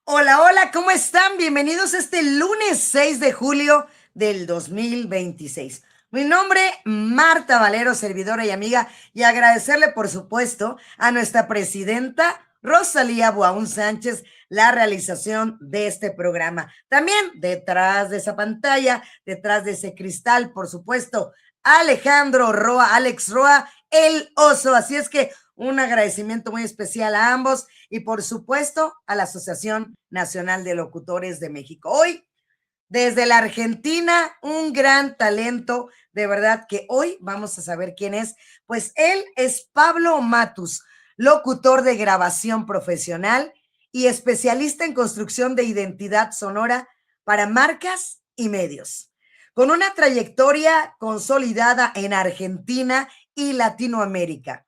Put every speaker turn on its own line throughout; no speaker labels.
Hola, hola, ¿cómo están? Bienvenidos este lunes 6 de julio del 2026. Mi nombre, Marta Valero, servidora y amiga, y agradecerle, por supuesto, a nuestra presidenta Rosalía Buaún Sánchez la realización de este programa. También detrás de esa pantalla, detrás de ese cristal, por supuesto, Alejandro Roa, Alex Roa, el oso. Así es que un agradecimiento muy especial a ambos y por supuesto a la Asociación Nacional de Locutores de México. Hoy, desde la Argentina, un gran talento, de verdad que hoy vamos a saber quién es. Pues él es Pablo Matus, locutor de grabación profesional y especialista en construcción de identidad sonora para marcas y medios. Con una trayectoria consolidada en Argentina y Latinoamérica.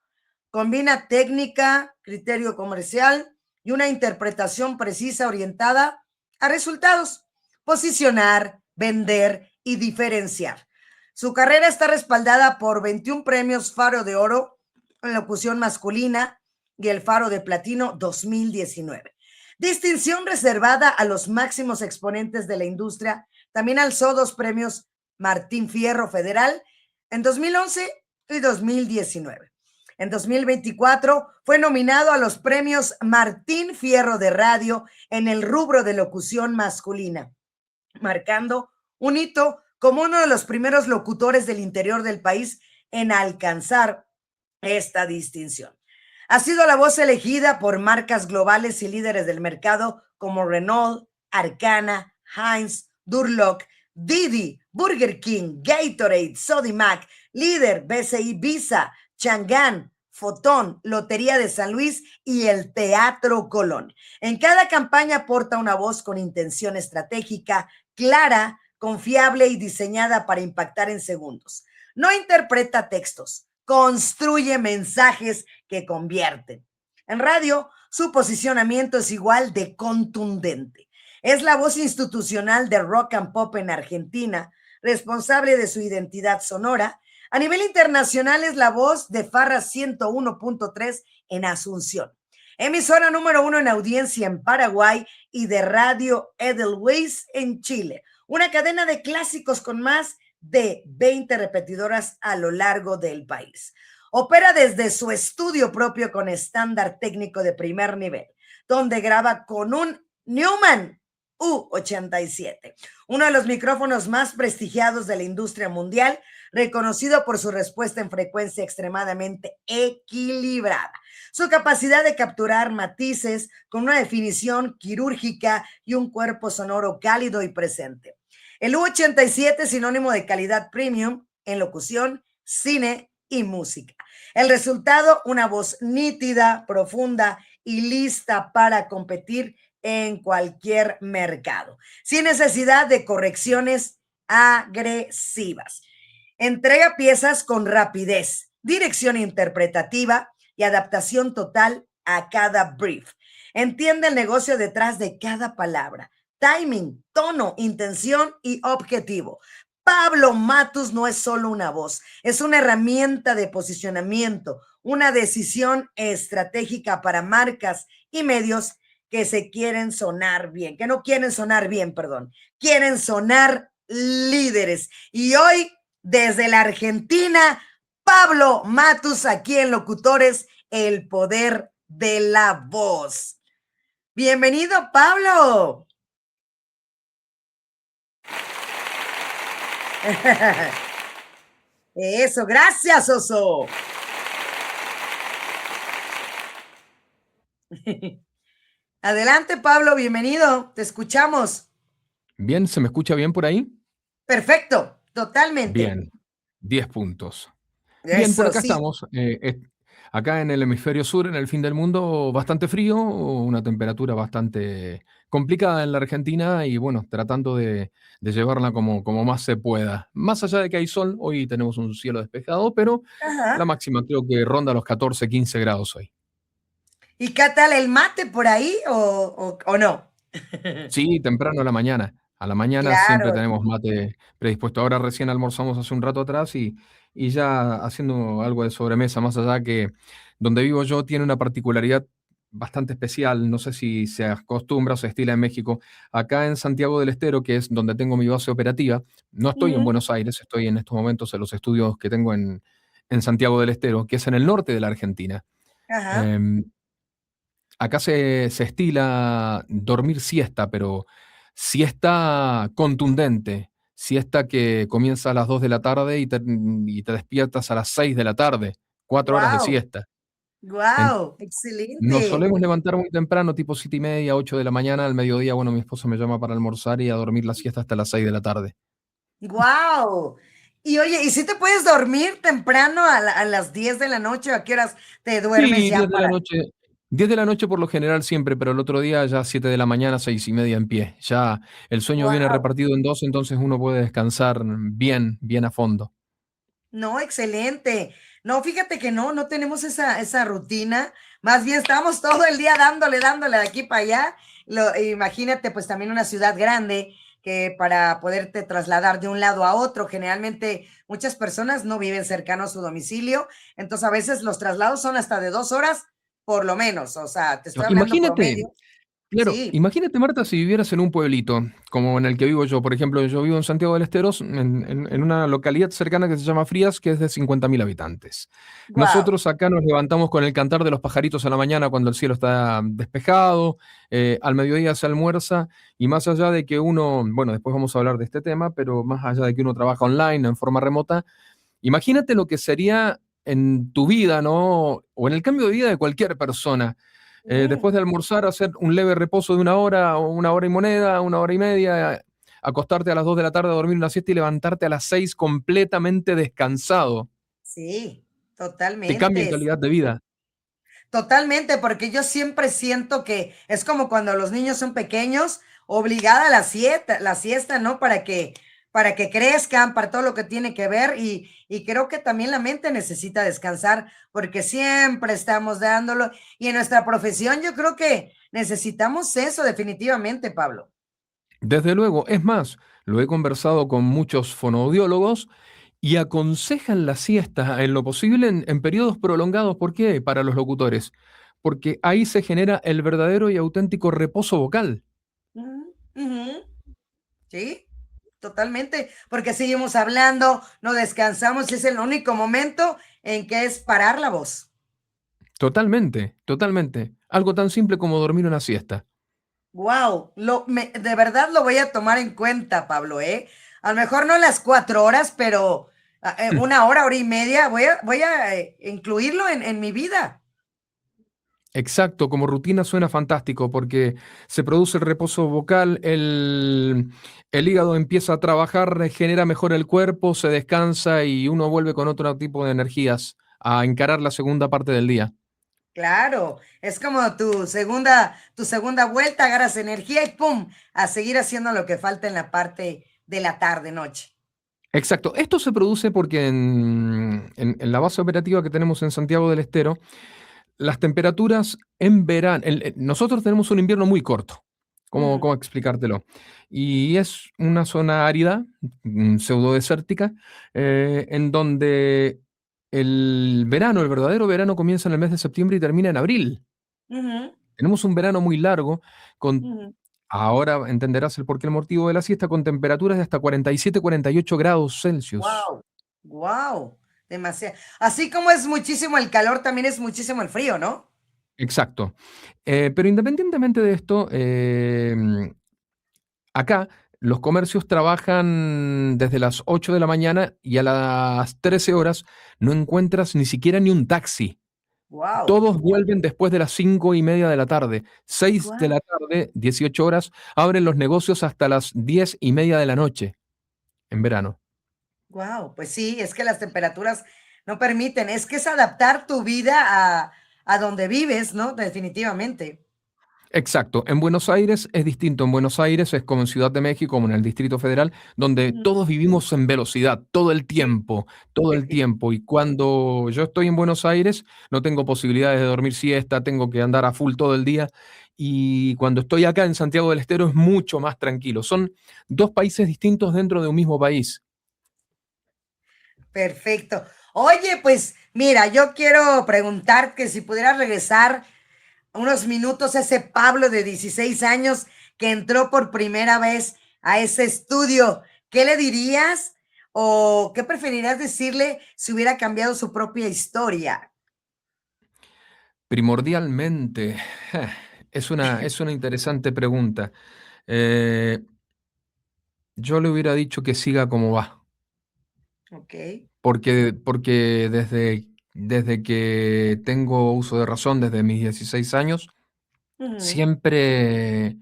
Combina técnica, criterio comercial y una interpretación precisa orientada a resultados, posicionar, vender y diferenciar. Su carrera está respaldada por 21 premios Faro de Oro en locución masculina y el Faro de Platino 2019. Distinción reservada a los máximos exponentes de la industria. También alzó 2 premios Martín Fierro Federal en 2011 y 2019. En 2024 fue nominado a los premios Martín Fierro de Radio en el rubro de locución masculina, marcando un hito como uno de los primeros locutores del interior del país en alcanzar esta distinción. Ha sido la voz elegida por marcas globales y líderes del mercado como Renault, Arcana, Heinz, Durlock, Didi, Burger King, Gatorade, Sodimac, Líder, BCI Visa, Chang'an, Fotón, Lotería de San Luis y el Teatro Colón. En cada campaña aporta una voz con intención estratégica, clara, confiable y diseñada para impactar en segundos. No interpreta textos, construye mensajes que convierten. En radio, su posicionamiento es igual de contundente. Es la voz institucional de rock and pop en Argentina, responsable de su identidad sonora. A nivel internacional es la voz de Farra 101.3 en Asunción, emisora número 1 en audiencia en Paraguay y de Radio Edelweiss en Chile, una cadena de clásicos con más de 20 repetidoras a lo largo del país. Opera desde su estudio propio con estándar técnico de primer nivel, donde graba con un Neumann U87, uno de los micrófonos más prestigiados de la industria mundial, reconocido por su respuesta en frecuencia extremadamente equilibrada, su capacidad de capturar matices con una definición quirúrgica y un cuerpo sonoro cálido y presente. El U87 es sinónimo de calidad premium en locución, cine y música. El resultado, una voz nítida, profunda y lista para competir en cualquier mercado, sin necesidad de correcciones agresivas. Entrega piezas con rapidez, dirección interpretativa y adaptación total a cada brief. Entiende el negocio detrás de cada palabra, timing, tono, intención y objetivo. Pablo Matus no es solo una voz, es una herramienta de posicionamiento, una decisión estratégica para marcas y medios que se quieren sonar bien, que no quieren sonar bien, perdón, quieren sonar líderes. Y hoy, desde la Argentina, Pablo Matus, aquí en Locutores, el poder de la voz. Bienvenido, Pablo. Eso, gracias, oso. Adelante, Pablo, bienvenido, te escuchamos.
Bien, ¿se me escucha bien por ahí?
Perfecto, totalmente.
Bien, 10 puntos. Bien, por
Eso,
acá
sí.
estamos. Acá en el hemisferio sur, en el fin del mundo, bastante frío, una temperatura bastante complicada en la Argentina y bueno, tratando de llevarla como más se pueda. Más allá de que hay sol, hoy tenemos un cielo despejado, pero la
Ajá.
máxima creo que ronda los 14, 15 grados hoy.
¿Y qué tal el mate por ahí o no?
Sí, temprano a la mañana. A la mañana siempre
Claro.
tenemos mate predispuesto. Ahora recién almorzamos hace un rato atrás y ya haciendo algo de sobremesa, más allá que donde vivo yo tiene una particularidad bastante especial, no sé si se acostumbra o se estila en México. Acá en Santiago del Estero, que es donde tengo mi base operativa, no estoy en
Ujú.
Buenos Aires, estoy en estos momentos en los estudios que tengo en Santiago del Estero, que es en el norte de la Argentina.
Ajá.
Em, Acá se estila dormir siesta, pero siesta contundente, siesta que comienza a las 2 de la tarde y te despiertas a las 6 de la tarde, 4 horas de
Wow,
siesta. En
wow,
Nos
excelente.
solemos levantar muy temprano, tipo 7:30, 8 de la mañana, al mediodía, bueno, mi esposa me llama para almorzar y a dormir la siesta hasta las 6 de la tarde.
Wow. Y oye, ¿y si te puedes dormir temprano a las 10 de la noche? ¿A qué horas te duermes
Sí,
ya
10 de la
para?
noche 10 de la noche por lo general siempre, pero el otro día ya 7 de la mañana, 6:30 en pie. Ya el sueño viene
Wow.
repartido en 2, entonces uno puede descansar bien, bien a fondo.
No, excelente. No, fíjate que no tenemos esa rutina. Más bien estamos todo el día dándole de aquí para allá. Imagínate, pues también una ciudad grande que para poderte trasladar de un lado a otro, generalmente muchas personas no viven cercano a su domicilio, entonces a veces los traslados son hasta de 2 horas por lo menos, o sea, te
No,
estoy hablando
imagínate.
promedio.
Claro,
Sí,
imagínate, Marta, si vivieras en un pueblito como en el que vivo yo. Por ejemplo, yo vivo en Santiago del Estero, en una localidad cercana que se llama Frías, que es de 50.000 habitantes.
wow.
Nosotros acá nos levantamos con el cantar de los pajaritos a la mañana cuando el cielo está despejado, al mediodía se almuerza y más allá de que uno, bueno, después vamos a hablar de este tema, pero más allá de que uno trabaja online en forma remota, imagínate lo que sería en tu vida, ¿no? O en el cambio de vida de cualquier persona. Después de almorzar, hacer un leve reposo de 1 hora o 1 hora y moneda, 1 hora y media, acostarte a las 2 de la tarde a dormir una siesta y levantarte a las 6 completamente descansado.
Sí,
Te cambia en
totalmente.
calidad de vida.
Totalmente, porque yo siempre siento que es como cuando los niños son pequeños, obligada la siesta, ¿no? Para que crezcan, para todo lo que tiene que ver y creo que también la mente necesita descansar porque siempre estamos dándolo y en nuestra profesión yo creo que necesitamos eso definitivamente, Pablo.
Desde luego, es más, lo he conversado con muchos fonoaudiólogos y aconsejan la siesta en lo posible en periodos prolongados. ¿Por qué? Para los locutores. Porque ahí se genera el verdadero y auténtico reposo vocal.
Ujú, ujú. Sí, totalmente, porque seguimos hablando, no descansamos, es el único momento en que es parar la voz.
Totalmente, totalmente. Algo tan simple como dormir una siesta.
Wow, de verdad lo voy a tomar en cuenta, Pablo, ¿eh? A lo mejor no las 4 horas, pero 1 hora, hora y media, voy a incluirlo en mi vida.
Exacto, como rutina suena fantástico porque se produce el reposo vocal, el hígado empieza a trabajar, regenera mejor el cuerpo, se descansa y uno vuelve con otro tipo de energías a encarar la segunda parte del día.
Claro, es como tu segunda vuelta, agarras energía y ¡pum! A seguir haciendo lo que falta en la parte de la tarde, noche.
Exacto, esto se produce porque en la base operativa que tenemos en Santiago del Estero, las temperaturas en verano, nosotros tenemos un invierno muy corto. ¿Cómo,
Ujú,
cómo explicártelo? Y es una zona árida, pseudo desértica, en donde el verano, el verdadero verano comienza en el mes de septiembre y termina en abril.
ujú,
Tenemos un verano muy largo, con,
ujú.
ahora entenderás el porqué el motivo de la siesta, con temperaturas de hasta 47, 48 grados Celsius.
Wow, wow, demasiado. Así como es muchísimo el calor, también es muchísimo el frío, ¿no?
Exacto. Pero independientemente de esto, acá los comercios trabajan desde las 8 de la mañana y a las 13 horas no encuentras ni siquiera ni un taxi.
Wow,
Todos vuelven después de las 5:30 de la tarde. 6 de
wow,
la tarde, 18 horas, abren los negocios hasta las 10:30 de la noche en verano.
wow. Pues sí, es que las temperaturas no permiten, es que es adaptar tu vida a donde vives, ¿no? Definitivamente.
Exacto. En Buenos Aires es distinto. En Buenos Aires es como en Ciudad de México, como en el Distrito Federal, donde
Ujú.
todos vivimos en velocidad todo el
Sí.
tiempo, todo el tiempo. Y cuando yo estoy en Buenos Aires, no tengo posibilidades de dormir siesta, tengo que andar a full todo el día. Y cuando estoy acá en Santiago del Estero es mucho más tranquilo. Son dos países distintos dentro de un mismo país.
Perfecto. Oye, pues mira, yo quiero preguntar que si pudieras regresar unos minutos ese Pablo de 16 años que entró por primera vez a ese estudio, ¿qué le dirías o qué preferirías decirle si hubiera cambiado su propia historia?
Primordialmente, es una interesante pregunta. Eh, yo le hubiera dicho que siga como va,
Ok.
porque desde que tengo uso de razón, desde mis 16 años,
Ujú.
siempre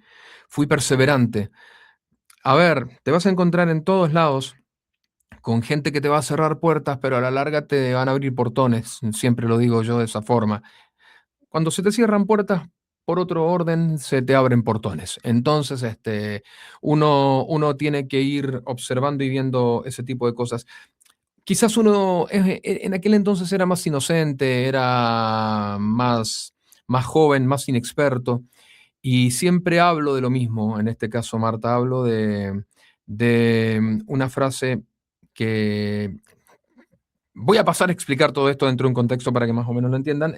fui perseverante. A ver, te vas a encontrar en todos lados con gente que te va a cerrar puertas, pero a la larga te van a abrir portones, siempre lo digo yo de esa forma. Cuando se te cierran puertas, por otro orden, se te abren portones. Entonces, uno tiene que ir observando y viendo ese tipo de cosas. Quizás uno en aquel entonces era más inocente, era más joven, más inexperto, y siempre hablo de lo mismo. En este caso, Marta, hablo de una frase que voy a pasar a explicar todo esto dentro de un contexto para que más o menos lo entiendan.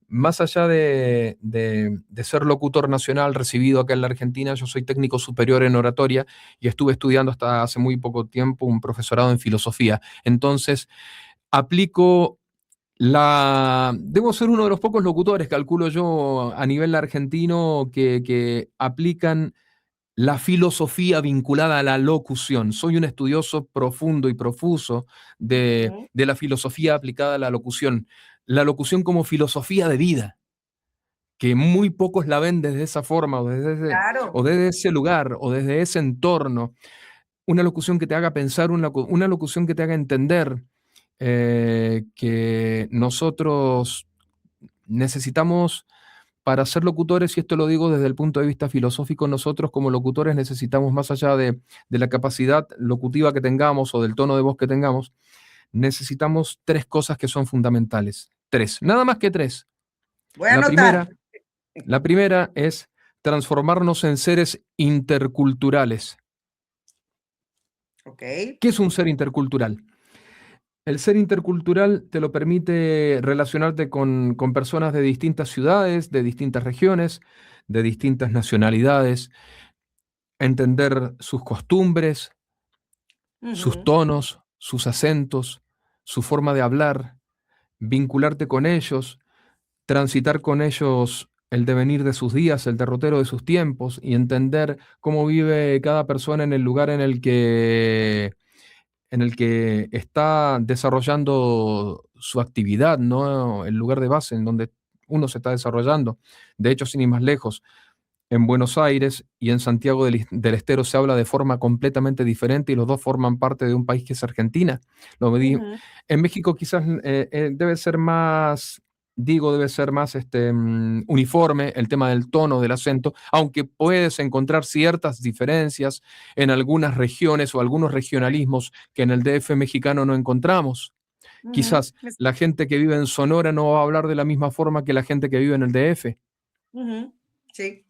Más allá de ser locutor nacional recibido acá en la Argentina, yo soy técnico superior en oratoria y estuve estudiando hasta hace muy poco tiempo un profesorado en filosofía. Entonces, aplico debo ser uno de los pocos locutores, calculo yo, a nivel argentino, que aplican la filosofía vinculada a la locución. Soy un estudioso profundo y profuso
Ujú.
de la filosofía aplicada a la locución como filosofía de vida, que muy pocos la ven desde esa forma
Claro.
o desde ese lugar o desde ese entorno. Una locución que te haga pensar, una locución que te haga entender que nosotros necesitamos, para ser locutores, y esto lo digo desde el punto de vista filosófico, nosotros como locutores necesitamos, más allá de la capacidad locutiva que tengamos o del tono de voz que tengamos, necesitamos tres cosas que son fundamentales. Tres, nada más que tres.
Voy a
La
anotar.
primera, la primera es transformarnos en seres interculturales.
Ok.
¿Qué es un ser intercultural? El ser intercultural te lo permite relacionarte con personas de distintas ciudades, de distintas regiones, de distintas nacionalidades, entender sus costumbres, sus
Ujú,
tonos, sus acentos, su forma de hablar, vincularte con ellos, transitar con ellos el devenir de sus días, el derrotero de sus tiempos y entender cómo vive cada persona en el lugar en el que está desarrollando su actividad, ¿no? El lugar de base en donde uno se está desarrollando. De hecho, sin ir más lejos, en Buenos Aires y en Santiago del Estero se habla de forma completamente diferente y los dos forman parte de un país que es Argentina.
ujú,
En México quizás debe ser más, digo, debe ser más uniforme el tema del tono, del acento, aunque puedes encontrar ciertas diferencias en algunas regiones o algunos regionalismos que en el DF mexicano no encontramos.
ujú,
Quizás la gente que vive en Sonora no va a hablar de la misma forma que la gente que vive en el DF.
ujú. Sí,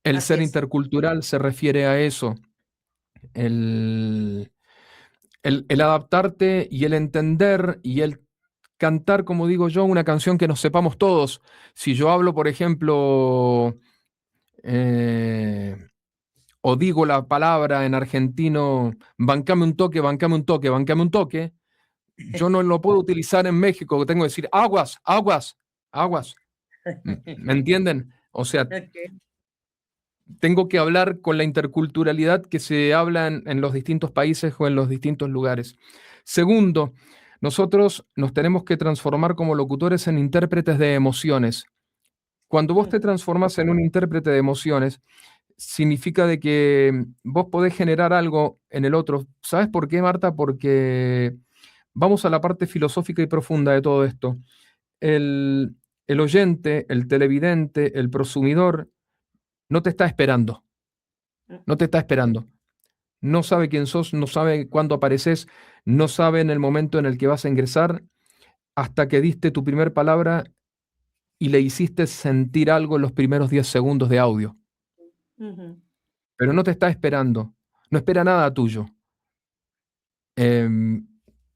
El
así
ser
es.
intercultural se refiere a eso, el, el adaptarte y el entender y el cantar, como digo yo, una canción que nos sepamos todos. Si yo hablo, por ejemplo, eh, o digo la palabra en argentino, bancame un toque, bancame un toque, bancame un toque, yo no lo puedo utilizar en México, tengo que decir aguas, aguas, aguas. ¿Me entienden? O sea,
Ok.
tengo que hablar con la interculturalidad que se habla en los distintos países o en los distintos lugares. Segundo, nosotros nos tenemos que transformar como locutores en intérpretes de emociones. Cuando vos te
Ujú,
transformas en un intérprete de emociones, significa de que vos podés generar algo en el otro. ¿Sabes por qué, Marta? Porque vamos a la parte filosófica y profunda de todo esto. El, el oyente, el televidente, el prosumidor, no te está esperando, no te está esperando. No sabe quién sos, no sabe cuándo apareces, no sabe en el momento en el que vas a ingresar, hasta que diste tu primer palabra y le hiciste sentir algo en los primeros 10 segundos de audio.
ujú,
Pero no te está esperando, no espera nada tuyo. Em,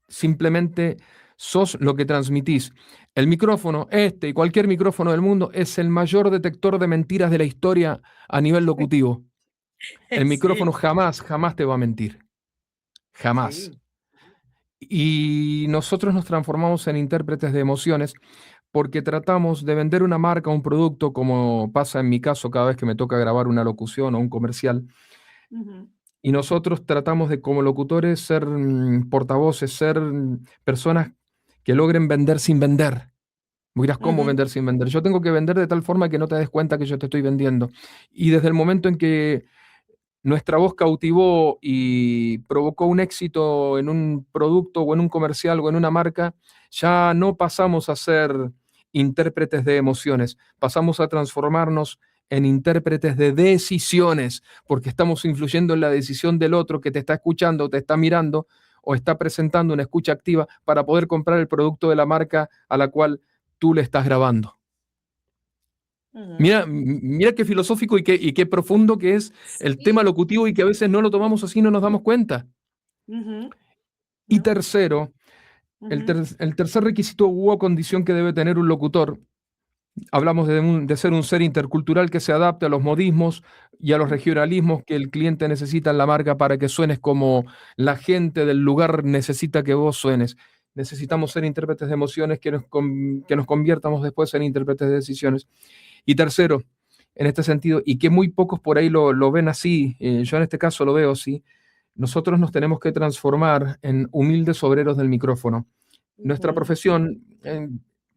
simplemente sos lo que transmitís. El micrófono, este y cualquier micrófono del mundo, es el mayor detector de mentiras de la historia a nivel locutivo. El micrófono
Sí,
jamás, jamás te va a mentir. Jamás.
sí.
Y nosotros nos transformamos en intérpretes de emociones porque tratamos de vender una marca, un producto, como pasa en mi caso cada vez que me toca grabar una locución o un comercial.
Ujú,
Y nosotros tratamos de, como locutores, ser portavoces, ser personas que logren vender sin vender. Vos dirás, ¿cómo
ujú.
vender sin vender? Yo tengo que vender de tal forma que no te des cuenta que yo te estoy vendiendo. Y desde el momento en que nuestra voz cautivó y provocó un éxito en un producto o en un comercial o en una marca, ya no pasamos a ser intérpretes de emociones, pasamos a transformarnos en intérpretes de decisiones, porque estamos influyendo en la decisión del otro que te está escuchando, te está mirando o está presentando una escucha activa para poder comprar el producto de la marca a la cual tú le estás grabando.
Ujú.
Mira qué filosófico y qué profundo que es el tema
Sí.
locutivo y que a veces no lo tomamos así y no nos damos cuenta.
Ujú,
Y
¿no?
tercero,
Ujú,
el tercer requisito o condición que debe tener un locutor, hablamos de ser un ser intercultural que se adapte a los modismos y a los
ujú.
regionalismos que el cliente necesita en la marca para que suenes como la gente del lugar necesita que vos suenes. Necesitamos ser intérpretes de emociones que nos conviertamos después en intérpretes de decisiones. Y tercero, en este sentido, y que muy pocos por ahí lo ven así, yo en este caso lo veo así, nosotros nos tenemos que transformar en humildes obreros del micrófono. Nuestra
Ujú,
profesión,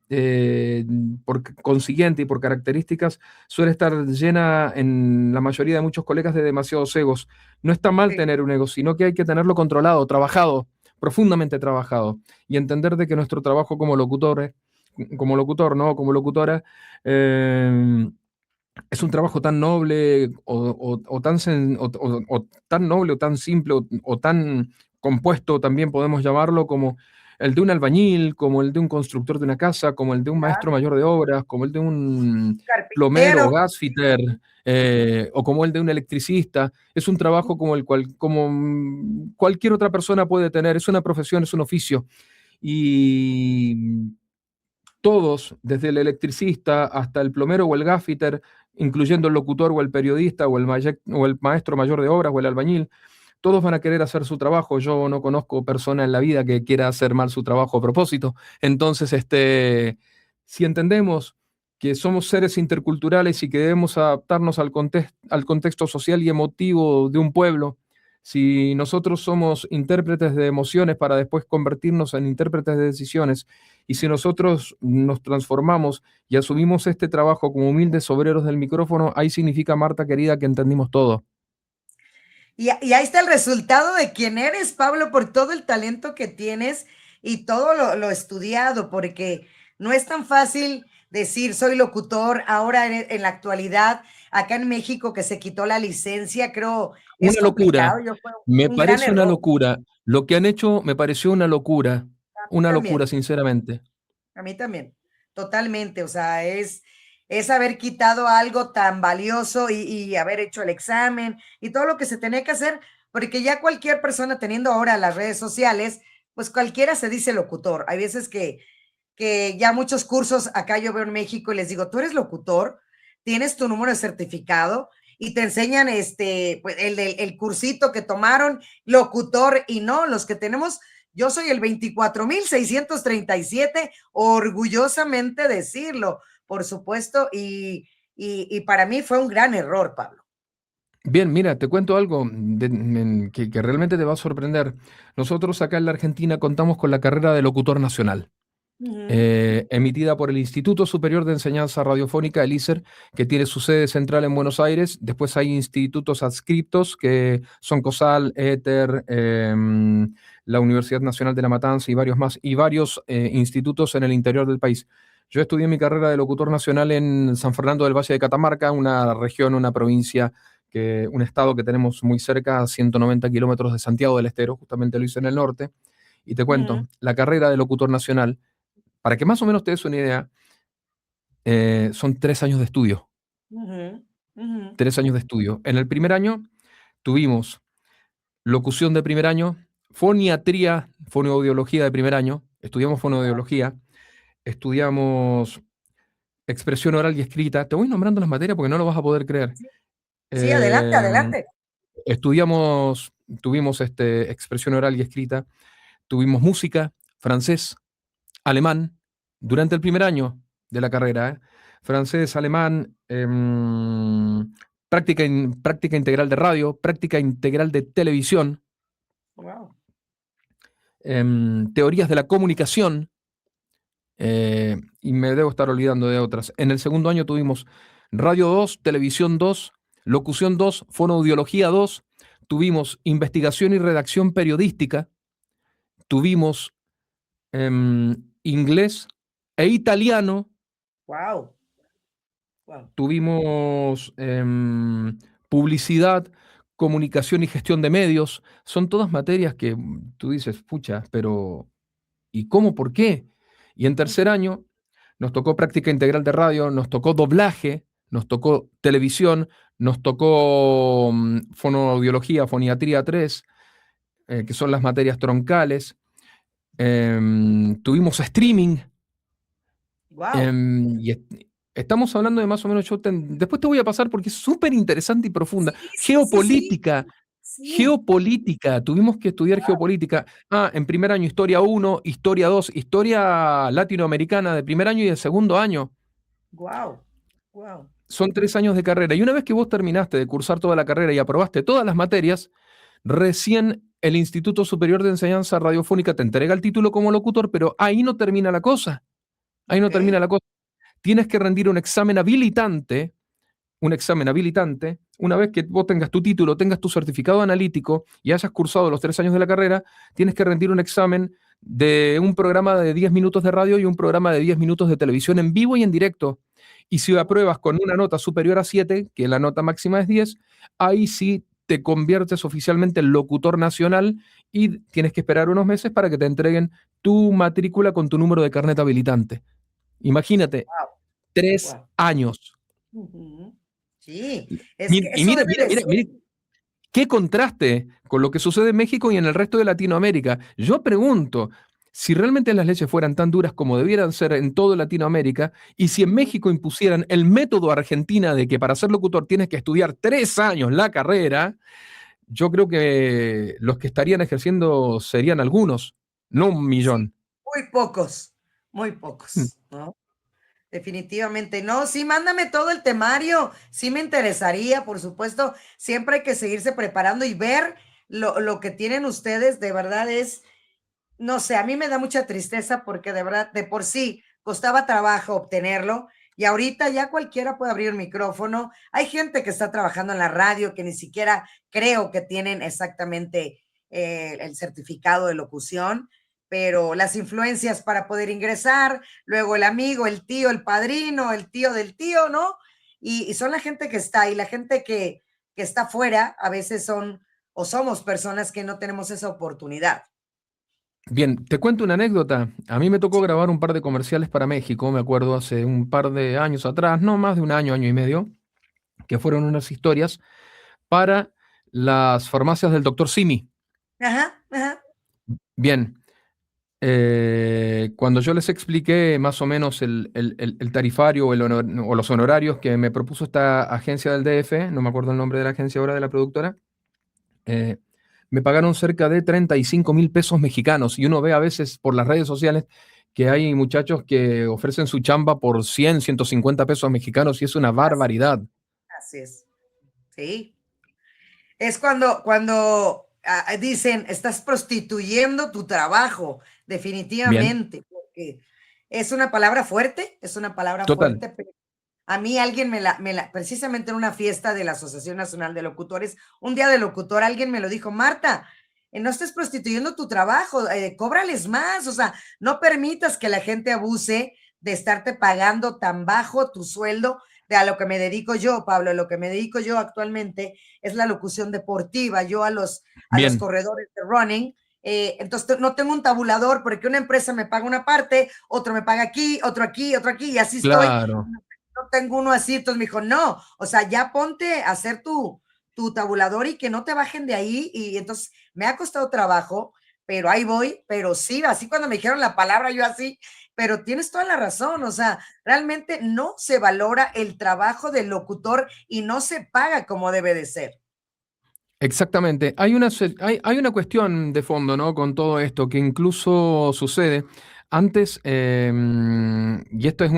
eh, por consiguiente y por características, suele estar llena en la mayoría de muchos colegas de demasiados egos. No está mal
sí.
tener un ego, sino que hay que tenerlo controlado, trabajado, profundamente trabajado, y entender de que nuestro trabajo como locutor, ¿no? Como locutora, eh, es un trabajo tan noble o tan, o tan noble o tan simple o tan compuesto, también podemos llamarlo, como el de un albañil, como el de un constructor de una casa, como el de un maestro
Claro.
mayor de obras, como el de un plomero
Carpintero.
o gasfitter, o como el de un electricista. Es un trabajo como el cual, como cualquier otra persona puede tener. Es una profesión, es un oficio. Y todos, desde el electricista hasta el plomero o el gaffiter, incluyendo el locutor o el periodista o el maestro mayor de obras o el albañil, todos van a querer hacer su trabajo. Yo no conozco persona en la vida que quiera hacer mal su trabajo a propósito. Entonces, si entendemos que somos seres interculturales y que debemos adaptarnos al contexto social y emotivo de un pueblo, si nosotros somos intérpretes de emociones para después convertirnos en intérpretes de decisiones, y si nosotros nos transformamos y asumimos este trabajo como humildes obreros del micrófono, ahí significa, Marta querida, que entendimos todo.
Y ahí está el resultado de quién eres, Pablo, por todo el talento que tienes y todo lo estudiado, porque no es tan fácil decir soy locutor ahora en la actualidad, acá en México que se quitó la licencia, creo, es
Una locura,
complicado, yo fue
me
un gran
parece una
error.
locura. Lo que han hecho me pareció
A mí
una locura,
también.
sinceramente.
A mí también, totalmente. O sea, es haber quitado algo tan valioso y haber hecho el examen y todo lo que se tenía que hacer, porque ya cualquier persona teniendo ahora las redes sociales, pues cualquiera se dice locutor. Hay veces que ya muchos cursos acá yo veo en México y les digo, tú eres locutor, tienes tu número de certificado y te enseñan pues, el cursito que tomaron, locutor y no, los que tenemos, yo soy el 24,637, orgullosamente decirlo, por supuesto, y para mí fue un gran error, Pablo.
Bien, mira, te cuento algo que realmente te va a sorprender. Nosotros acá en la Argentina contamos con la carrera de locutor nacional,
Uh -huh,
emitida por el Instituto Superior de Enseñanza Radiofónica, el ISER, que tiene su sede central en Buenos Aires. Después hay institutos adscriptos que son COSAL, ETER, la Universidad Nacional de La Matanza y varios más, y varios institutos en el interior del país. Yo estudié mi carrera de locutor nacional en San Fernando del Valle de Catamarca, una región, una provincia, un estado que tenemos muy cerca, a 190 kilómetros de Santiago del Estero, justamente lo hice en el norte. Y te
uh -huh,
cuento, la carrera de locutor nacional, para que más o menos te des una idea, son 3 años de estudio.
uh -huh, uh -huh.
3 años de estudio. En el primer año tuvimos locución de primer año, foniatría, fonoaudiología de primer año. estudiamos fonoaudiología, estudiamos expresión oral y escrita. Te voy nombrando las materias porque no lo vas a poder creer.
Sí, sí, adelante,
Eh,
adelante.
tuvimos expresión oral y escrita, tuvimos música, francés, alemán, durante el primer año de la carrera, ¿eh? Francés, alemán, práctica integral de radio, práctica integral de televisión,
Wow.
teorías de la comunicación, y me debo estar olvidando de otras. En el segundo año tuvimos radio 2, televisión 2, locución 2, fonoaudiología 2, tuvimos investigación y redacción periodística, tuvimos inglés e italiano,
Wow. Wow.
tuvimos publicidad, comunicación y gestión de medios. Son todas materias que tú dices, pucha, pero ¿y cómo? ¿Por qué? Y en tercer año nos tocó práctica integral de radio, nos tocó doblaje, nos tocó televisión, nos tocó fonoaudiología, foniatría 3, que son las materias troncales. Tuvimos streaming.
Wow.
Y estamos hablando de más o menos, después te voy a pasar porque es súper interesante y profunda.
Sí, sí, sí, sí.
Geopolítica,
Sí.
geopolítica, tuvimos que estudiar geopolítica. En primer año historia 1, historia 2, historia latinoamericana de primer año y de segundo año.
Wow. Wow.
Son 3 años de carrera. Y una vez que vos terminaste de cursar toda la carrera y aprobaste todas las materias, recién el Instituto Superior de Enseñanza Radiofónica te entrega el título como locutor, pero ahí no termina la cosa. Ahí no
Ok.
termina la cosa. Tienes que rendir un examen habilitante, una vez que vos tengas tu título, tengas tu certificado analítico y hayas cursado los 3 años de la carrera, tienes que rendir un examen de un programa de 10 minutos de radio y un programa de 10 minutos de televisión en vivo y en directo. Y si apruebas con una nota superior a 7, que la nota máxima es 10, ahí sí te conviertes oficialmente en locutor nacional y tienes que esperar unos meses para que te entreguen tu matrícula con tu número de carnet habilitante. Imagínate,
Wow.
tres
Wow.
años.
Ujú. Sí, es que
Y
eso
mira,
debe
mira,
de
mira,
ser.
mira, qué contraste con lo que sucede en México y en el resto de Latinoamérica. Yo pregunto, si realmente las leyes fueran tan duras como debieran ser en toda Latinoamérica, y si en
Ujú.
México impusieran el método Argentina de que para ser locutor tienes que estudiar 3 años la carrera, yo creo que los que estarían ejerciendo serían algunos, no un
Sí,
millón.
muy pocos, ¿no? Definitivamente, no, sí, mándame todo el temario, sí me interesaría, por supuesto, siempre hay que seguirse preparando y ver lo que tienen ustedes, de verdad es, no sé, a mí me da mucha tristeza porque de verdad, de por sí, costaba trabajo obtenerlo y ahorita ya cualquiera puede abrir un micrófono. Hay gente que está trabajando en la radio que ni siquiera creo que tienen exactamente el certificado de locución, pero las influencias para poder ingresar, luego el amigo, el tío, el padrino, el tío del tío, ¿no? Y son la gente que está y la gente que está fuera, a veces son o somos personas que no tenemos esa oportunidad.
Bien, te cuento una anécdota. A mí me tocó grabar un par de comerciales para México, me acuerdo hace un par de años atrás, no más de un año, año y medio, que fueron unas historias para las farmacias del doctor Simi.
Ajá, ajá.
Bien, cuando yo les expliqué más o menos el tarifario o los honorarios que me propuso esta agencia del DF, no me acuerdo el nombre de la agencia ahora de la productora, eh, me pagaron cerca de 35,000 pesos mexicanos y uno ve a veces por las redes sociales que hay muchachos que ofrecen su chamba por 100, 150 pesos mexicanos y es una
Así,
barbaridad.
así es. Sí. Es cuando dicen, estás prostituyendo tu trabajo,
Bien,
definitivamente, porque es una palabra
total.
fuerte, pero a mí alguien precisamente en una fiesta de la Asociación Nacional de Locutores, un día de locutor, alguien me lo dijo, Marta, no estés prostituyendo tu trabajo, cóbrales más, o sea, no permitas que la gente abuse de estarte pagando tan bajo tu sueldo de a lo que me dedico yo, Pablo, lo que me dedico yo actualmente es la locución deportiva, yo a los
Bien,
corredores de running, entonces no tengo un tabulador porque una empresa me paga una parte, otro me paga aquí, otro aquí, y así estoy,
claro.
no tengo uno así, entonces me dijo, no, o sea, ya ponte a hacer tu tabulador y que no te bajen de ahí, y entonces me ha costado trabajo, pero ahí voy, pero sí, así cuando me dijeron la palabra, yo así, pero tienes toda la razón, o sea, realmente no se valora el trabajo del locutor y no se paga como debe de ser.
Exactamente. Hay una cuestión de fondo, ¿no? Con todo esto, que incluso sucede. Antes, y esto es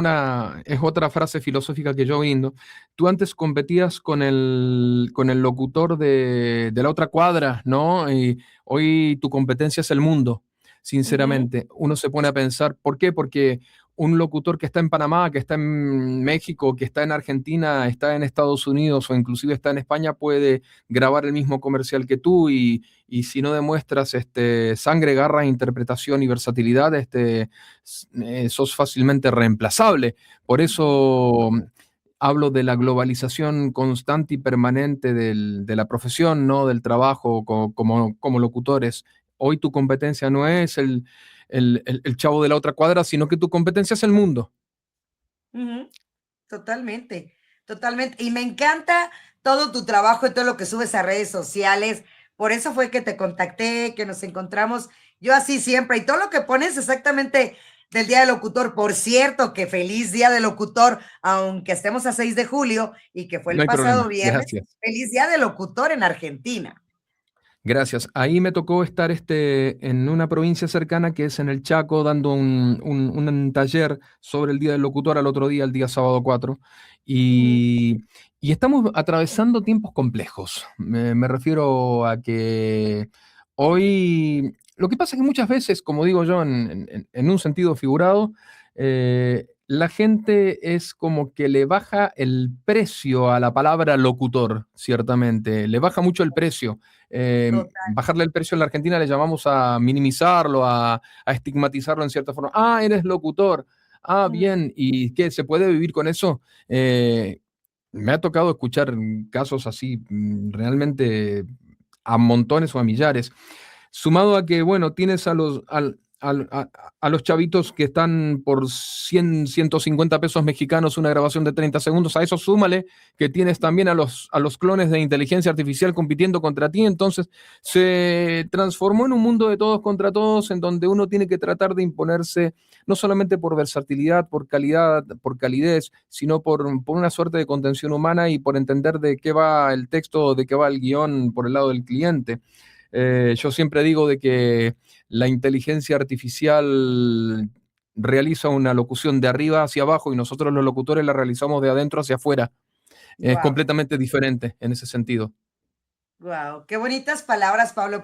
otra frase filosófica que yo brindo, tú antes competías con el locutor de la otra cuadra, ¿no? Y hoy tu competencia es el mundo,
Ujú,
sinceramente. Uno se pone a pensar, ¿por qué? Porque un locutor que está en Panamá, que está en México, que está en Argentina, está en Estados Unidos o inclusive está en España, puede grabar el mismo comercial que tú y si no demuestras sangre, garra, interpretación y versatilidad, sos fácilmente reemplazable. Por
ujú.
eso hablo de la globalización constante y permanente de la profesión, ¿no? Del trabajo como locutores. Hoy tu competencia no es el chavo de la otra cuadra, sino que tu competencia es el mundo.
Ujú, totalmente, totalmente. Y me encanta todo tu trabajo y todo lo que subes a redes sociales. Por eso fue que te contacté, que nos encontramos. Yo así siempre. Y todo lo que pones exactamente del Día del Locutor. Por cierto, que feliz Día del Locutor, aunque estemos a 6 de julio y que fue
No
el
hay
pasado
problema.
viernes.
Gracias.
Feliz Día del Locutor en Argentina.
Gracias. Ahí me tocó estar en una provincia cercana que es en el Chaco, dando un taller sobre el Día del Locutor al otro día, el día sábado 4.
Ujú,
Y estamos atravesando tiempos complejos. Me refiero a que hoy, lo que pasa es que muchas veces, como digo yo, en un sentido figurado, la gente es como que le baja el precio a la palabra locutor, ciertamente. Le baja mucho el precio.
total.
Bajarle el precio en la Argentina le llamamos a minimizarlo, a estigmatizarlo en cierta forma. Ah, eres locutor. Ah,
Ujú,
bien. ¿Y qué? ¿Se puede vivir con eso? Me ha tocado escuchar casos así realmente a montones o a millares. Sumado a que, bueno, tienes a los chavitos que están por 150 pesos mexicanos una grabación de 30 segundos, a eso súmale que tienes también a los clones de inteligencia artificial compitiendo contra ti, entonces se transformó en un mundo de todos contra todos, en donde uno tiene que tratar de imponerse no solamente por versatilidad, por calidad, por calidez, sino por una suerte de contención humana y por entender de qué va el texto, de qué va el guión por el lado del cliente. Yo siempre digo de que la inteligencia artificial realiza una locución de arriba hacia abajo y nosotros los locutores la realizamos de adentro hacia afuera. Es
guau.
completamente diferente en ese sentido.
Wow, qué bonitas palabras, Pablo,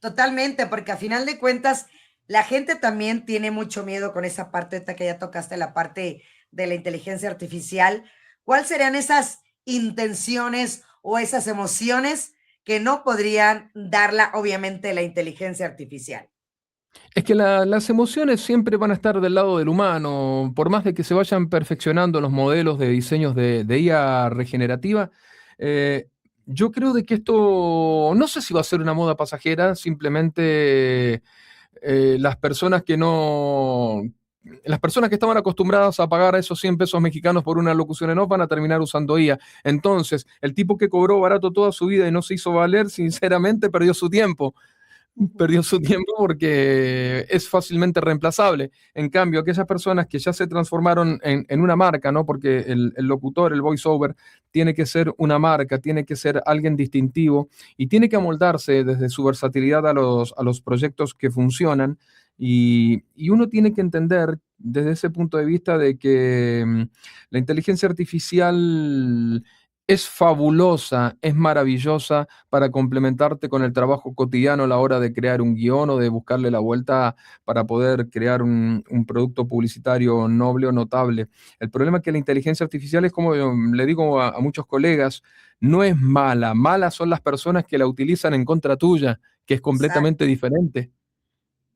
totalmente, porque a final de cuentas la gente también tiene mucho miedo con esa parte esta que ya tocaste, la parte de la inteligencia artificial. ¿Cuáles serían esas intenciones o esas emociones que no podrían darla, obviamente, la inteligencia artificial?
Es que las emociones siempre van a estar del lado del humano, por más de que se vayan perfeccionando los modelos de diseños de IA regenerativa. eh, yo creo de que esto no sé si va a ser una moda pasajera, simplemente las personas que no, las personas que estaban acostumbradas a pagar esos 100 pesos mexicanos por una locución en off van a terminar usando IA. Entonces, el tipo que cobró barato toda su vida y no se hizo valer, sinceramente perdió su tiempo porque es fácilmente reemplazable. En cambio, aquellas personas que ya se transformaron en una marca, ¿no? Porque el locutor, el voiceover, tiene que ser una marca, tiene que ser alguien distintivo y tiene que amoldarse desde su versatilidad a los proyectos que funcionan. Y uno tiene que entender desde ese punto de vista de que la inteligencia artificial es fabulosa, es maravillosa para complementarte con el trabajo cotidiano a la hora de crear un guión o de buscarle la vuelta para poder crear un producto publicitario noble o notable. El problema es que la inteligencia artificial es como le digo a muchos colegas, no es mala, malas son las personas que la utilizan en contra tuya, que es completamente
Exacto.
diferente.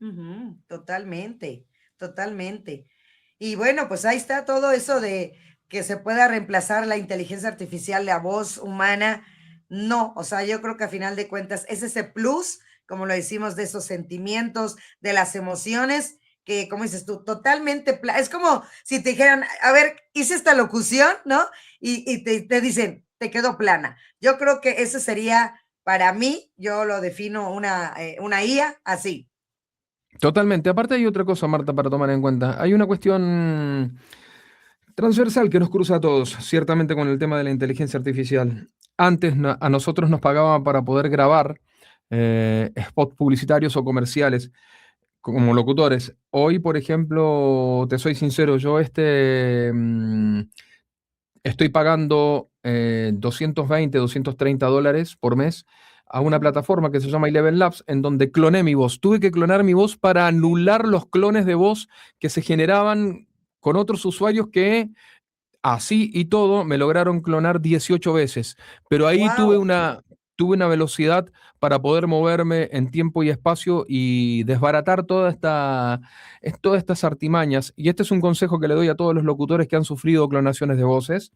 Ujú, totalmente, totalmente. Y bueno, pues ahí está todo eso de que se pueda reemplazar la inteligencia artificial, la voz humana. No, o sea, yo creo que a final de cuentas es ese plus, como lo decimos, de esos sentimientos, de las emociones, que, como dices tú, totalmente, es como si te dijeran, a ver, hice esta locución, ¿no? Y te dicen, te quedó plana. Yo creo que ese sería, para mí, yo lo defino una IA así.
Totalmente. Aparte hay otra cosa, Marta, para tomar en cuenta. Hay una cuestión transversal que nos cruza a todos, ciertamente con el tema de la inteligencia artificial. Antes a nosotros nos pagaban para poder grabar spots publicitarios o comerciales como locutores. Hoy, por ejemplo, te soy sincero, yo estoy pagando 220, $230 por mes a una plataforma que se llama Eleven Labs, en donde cloné mi voz. Tuve que clonar mi voz para anular los clones de voz que se generaban con otros usuarios que así y todo me lograron clonar 18 veces, pero ahí
Wow.
tuve una velocidad para poder moverme en tiempo y espacio y desbaratar todas estas artimañas. Y este es un consejo que le doy a todos los locutores que han sufrido clonaciones de voces,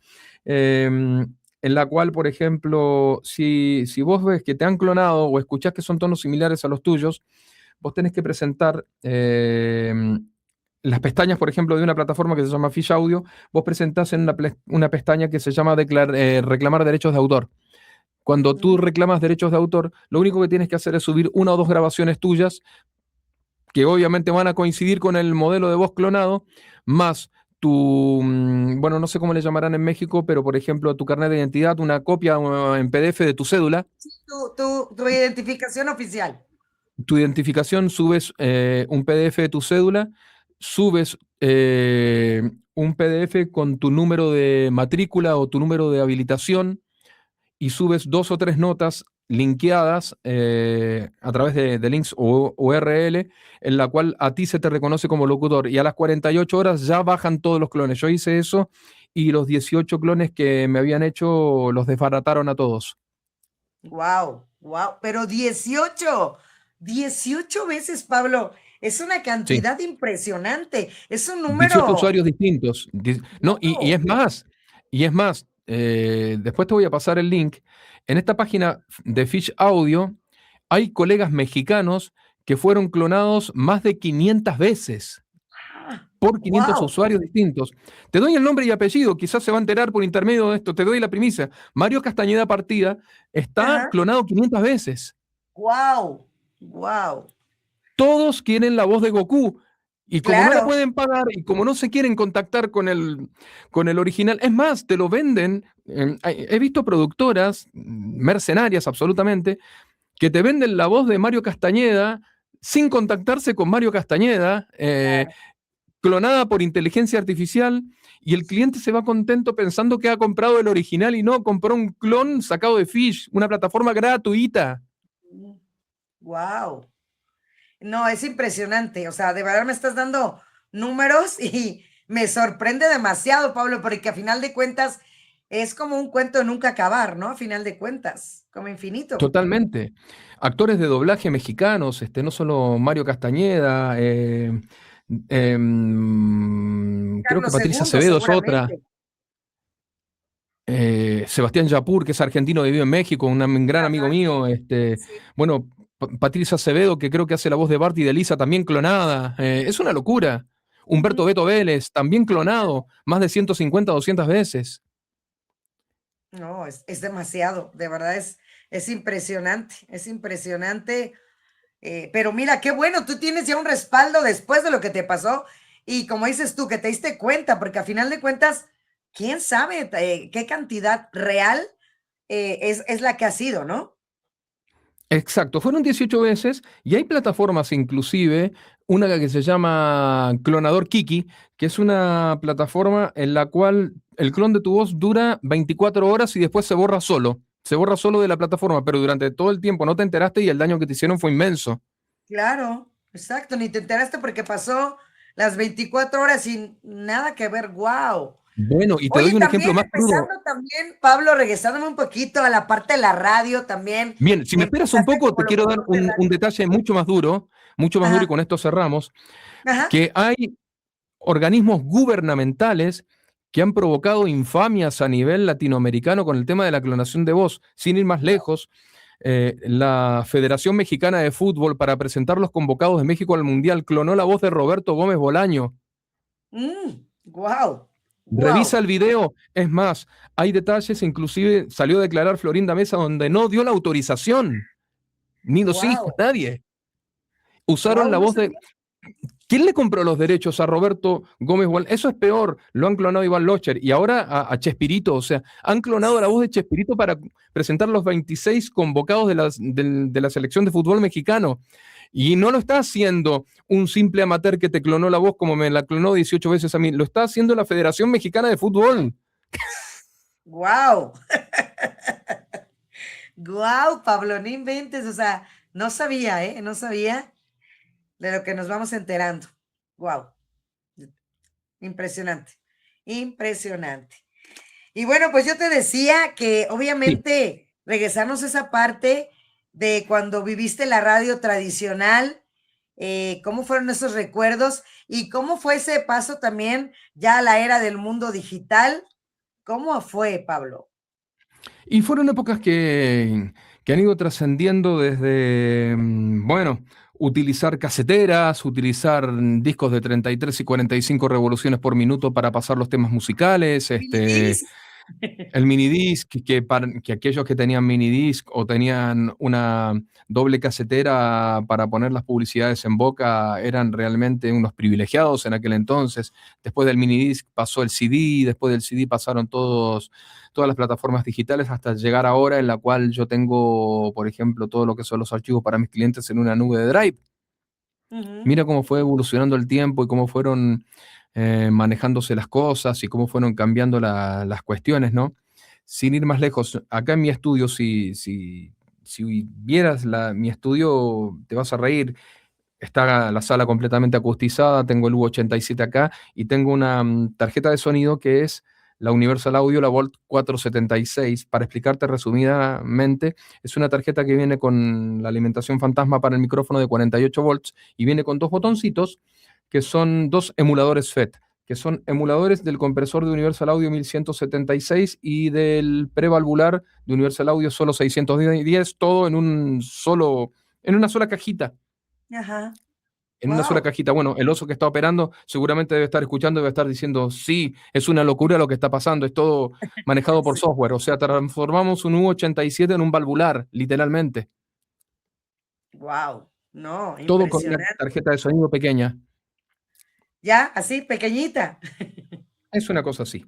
en la cual, por ejemplo, si vos ves que te han clonado o escuchás que son tonos similares a los tuyos, vos tenés que presentar las pestañas, por ejemplo, de una plataforma que se llama Fish Audio. Vos presentás en una pestaña que se llama reclamar derechos de autor. Cuando tú reclamas derechos de autor, lo único que tienes que hacer es subir una o dos grabaciones tuyas, que obviamente van a coincidir con el modelo de voz clonado, más bueno, no sé cómo le llamarán en México, pero por ejemplo, tu carnet de identidad, una copia en PDF de tu cédula,
Tu identificación oficial.
tu identificación, subes un PDF de tu cédula, subes un PDF con tu número de matrícula o tu número de habilitación y subes dos o tres notas linkeadas a través de links o URL en la cual a ti se te reconoce como locutor y a las 48 horas ya bajan todos los clones. Yo hice eso y los 18 clones que me habían hecho los desbarataron a todos.
Wow, wow, pero 18 veces, Pablo, es una
Sí.
cantidad impresionante, es un
18
número,
usuarios distintos. No,
wow,
y es más, después te voy a pasar el link. En esta página de Fish Audio hay colegas mexicanos que fueron clonados más de 500 veces por 500
wow,
usuarios distintos. Te doy el nombre y apellido, quizás se va a enterar por intermedio de esto, te doy la primicia. Mario Castañeda Partida está
ajá,
clonado 500 veces.
wow, wow,
Todos quieren la voz de Goku. Y como no la
claro,
pueden pagar y como no se quieren contactar con el original, es más, te lo venden. He visto productoras mercenarias absolutamente que te venden la voz de Mario Castañeda sin contactarse con Mario Castañeda,
claro.
clonada por inteligencia artificial, y el cliente se va contento pensando que ha comprado el original y no, compró un clon sacado de Fish, una plataforma gratuita.
Wow. No, es impresionante. O sea, de verdad me estás dando números y me sorprende demasiado, Pablo, porque a final de cuentas es como un cuento de nunca acabar, ¿no? A final de cuentas, como infinito.
Totalmente. Actores de doblaje mexicanos, no solo Mario Castañeda, creo que
Carlos
Patricia
II,
Acevedo es otra,
seguramente.
Sebastián Yapur, que es argentino, vive en México, un gran amigo
Ajá,
mío,
sí.
bueno, Patricia Acevedo, que creo que hace la voz de Bart y de Lisa, también clonada, es una locura. Humberto
Ujú.
Beto Vélez, también clonado, más de 150, 200 veces.
No, es demasiado, de verdad es impresionante, es impresionante. Pero mira, qué bueno, tú tienes ya un respaldo después de lo que te pasó y como dices tú, que te diste cuenta, porque a final de cuentas, quién sabe qué cantidad real es la que ha sido, ¿no?
Exacto, fueron 18 veces y hay plataformas inclusive, una que se llama Clonador Kiki, que es una plataforma en la cual el clon de tu voz dura 24 horas y después se borra solo de la plataforma, pero durante todo el tiempo no te enteraste y el daño que te hicieron fue inmenso.
Claro, exacto, ni te enteraste porque pasó las 24 horas sin nada que ver, wow.
Bueno, y te
Oye,
doy un ejemplo
también
más crudo.
empezando también, Pablo, regresándome un poquito a la parte de la radio también,
Bien, si me esperas un
empezaste
poco,
como
te quiero dar
locutor de
un
radio.
detalle mucho más duro y
Ajá,
con esto cerramos,
ajá.
que hay organismos gubernamentales que han provocado infamias a nivel latinoamericano con el tema de la clonación de voz. Sin ir más lejos, la Federación Mexicana de Fútbol, para presentar los convocados de México al Mundial, clonó la voz de Roberto Gómez Bolaño.
Wow,
Revisa
wow,
el video. Es más, hay detalles, inclusive salió a declarar Florinda Mesa donde no dio la autorización, ni los hijos,
wow.
nadie. Usaron
Wow,
la
no
voz de...
sabía.
¿Quién le compró los derechos a Roberto Gómez Bolaños? Eso es peor, lo han clonado a Iván Locher y ahora a Chespirito, o sea, han clonado la voz de Chespirito para presentar los 26 convocados de la selección de fútbol mexicano. Y no lo está haciendo un simple amateur que te clonó la voz como me la clonó 18 veces a mí, lo está haciendo la Federación Mexicana de Fútbol.
Wow. Wow, Pablo, no inventes, o sea, no sabía, ¿eh? No sabía de lo que nos vamos enterando. Wow, impresionante, impresionante. Y bueno, pues yo te decía que
Sí.
obviamente regresarnos a esa parte de cuando viviste la radio tradicional, cómo fueron esos recuerdos y cómo fue ese paso también ya a la era del mundo digital. ¿Cómo fue, Pablo?
Y fueron épocas que han ido trascendiendo desde, bueno, utilizar caseteras, utilizar discos de 33 y 45 revoluciones por minuto para pasar los temas musicales,
Minidisc.
el minidisc, que aquellos que tenían minidisc o tenían una doble casetera para poner las publicidades en boca eran realmente unos privilegiados en aquel entonces. Después del minidisc pasó el CD, después del CD pasaron todas las plataformas digitales hasta llegar ahora en la cual yo tengo, por ejemplo, todo lo que son los archivos para mis clientes en una nube de Drive.
Ujú.
Mira cómo fue evolucionando el tiempo y cómo fueron manejándose las cosas y cómo fueron cambiando las cuestiones, ¿no? Sin ir más lejos, acá en mi estudio, si vieras mi estudio, te vas a reír. Está la sala completamente acustizada, tengo el U87 acá y tengo una tarjeta de sonido que es la Universal Audio, la Volt 476. Para explicarte resumidamente, es una tarjeta que viene con la alimentación fantasma para el micrófono de 48 volts y viene con dos botoncitos que son dos emuladores FET, que son emuladores del compresor de Universal Audio 1176 y del prevalvular de Universal Audio solo 610, todo en una sola cajita.
Ajá.
En una sola
Wow.
cajita. Bueno, el oso que está operando seguramente debe estar escuchando y debe estar diciendo, sí, es una locura lo que está pasando, es todo manejado por
Sí.
software. O sea, transformamos un U87 en un valvular, literalmente.
Wow. No,
Todo con una
impresionante.
tarjeta de sonido pequeña.
Ya, así, pequeñita.
Es una cosa así.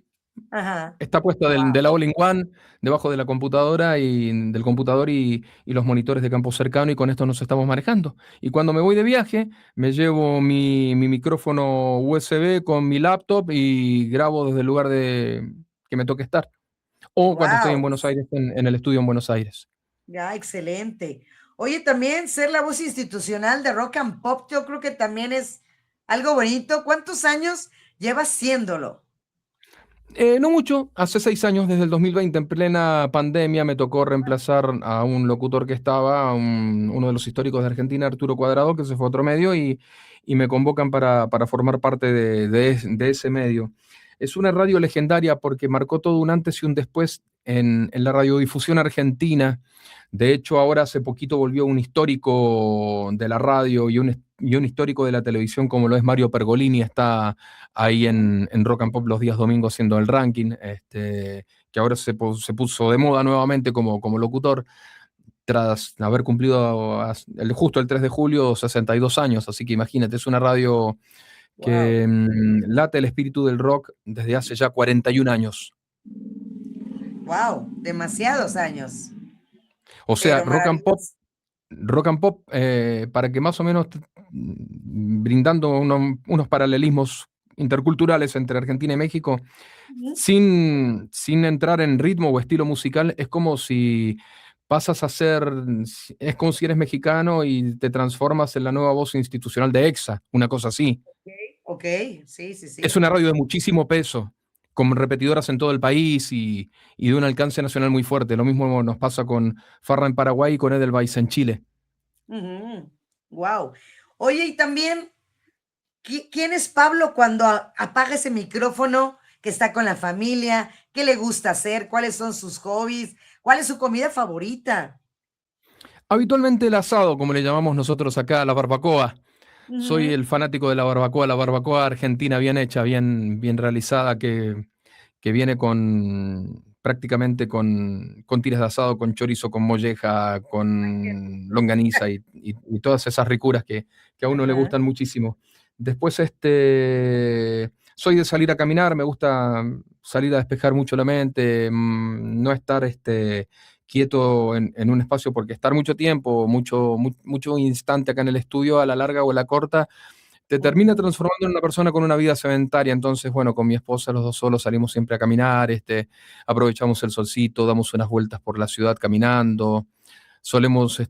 Ajá.
Está puesta
Wow.
de la All-in-One debajo de la computadora y del computador y los monitores de campo cercano y con esto nos estamos manejando. Y cuando me voy de viaje, me llevo mi micrófono USB con mi laptop y grabo desde el lugar que me toque estar. O cuando estoy en
Wow.
Buenos Aires, en el estudio en Buenos Aires.
Ya, excelente. Oye, también ser la voz institucional de Rock and Pop, yo creo que también es algo bonito. ¿Cuántos años llevas siéndolo?
No mucho, hace 6 años, desde el 2020, en plena pandemia, me tocó reemplazar a un locutor que estaba, uno de los históricos de Argentina, Arturo Cuadrado, que se fue a otro medio y me convocan para formar parte de ese medio. Es una radio legendaria porque marcó todo un antes y un después en la radiodifusión argentina. De hecho, ahora hace poquito volvió un histórico de la radio y un histórico de la televisión como lo es Mario Pergolini, está ahí en Rock and Pop los días domingos haciendo el ranking, que ahora se puso de moda nuevamente como locutor, tras haber cumplido justo el 3 de julio 62 años, así que imagínate, es una radio
Wow.
que late el espíritu del rock desde hace ya 41 años.
Wow. Demasiados años,
O sea,
pero maravilloso.
Rock and Pop, para que más o menos brindando unos paralelismos interculturales entre Argentina y México,
Ujú.
sin entrar en ritmo o estilo musical, es como si pasas a ser, es como si eres mexicano y te transformas en la nueva voz institucional de EXA, una cosa así.
Ok, ok, sí, sí,
Es
sí.
una radio de muchísimo peso, con repetidoras en todo el país y de un alcance nacional muy fuerte. Lo mismo nos pasa con Farra en Paraguay y con Edelweiss en Chile.
Wow. Oye, y también, ¿quién es Pablo cuando apaga ese micrófono que está con la familia? ¿Qué le gusta hacer? ¿Cuáles son sus hobbies? ¿Cuál es su comida favorita?
Habitualmente el asado, como le llamamos nosotros acá, la barbacoa. Soy
Ujú.
el fanático de la barbacoa argentina bien hecha, bien realizada, que viene con prácticamente con tiras de asado, con chorizo, con molleja, con longaniza y todas esas ricuras que a uno le
Ajá.
gustan muchísimo. Después, soy de salir a caminar, me gusta salir a despejar mucho la mente, no estar quieto en un espacio, porque estar mucho tiempo, mucho instante acá en el estudio, a la larga o a la corta, te termina
Ujú.
transformando en una persona con una vida sedentaria. Entonces, bueno, con mi esposa, los dos solos salimos siempre a caminar, aprovechamos el solcito, damos unas vueltas por la ciudad caminando. Solemos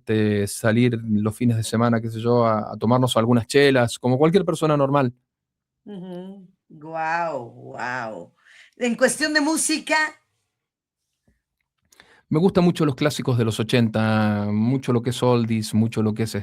salir los fines de semana, qué sé yo, a tomarnos algunas chelas, como cualquier persona normal.
Wow, wow. En cuestión de música,
Me gustan mucho los clásicos de los 80, mucho lo que es oldies, mucho lo que es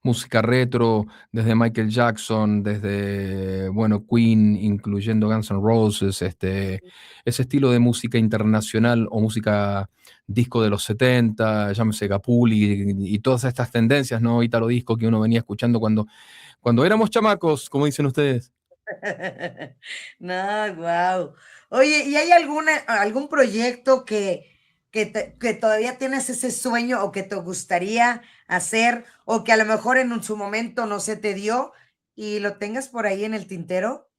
música retro, desde Michael Jackson, desde, bueno, Queen, incluyendo Guns N' Roses, ese estilo de música internacional o música disco de los 70, llámese Gapuli y todas estas tendencias, ¿no? Italo disco que uno venía escuchando cuando éramos chamacos, como dicen ustedes.
no, wow. Oye, ¿y hay algún proyecto que todavía tienes ese sueño o que te gustaría hacer o que a lo mejor en su momento no se te dio y lo tengas por ahí en el tintero?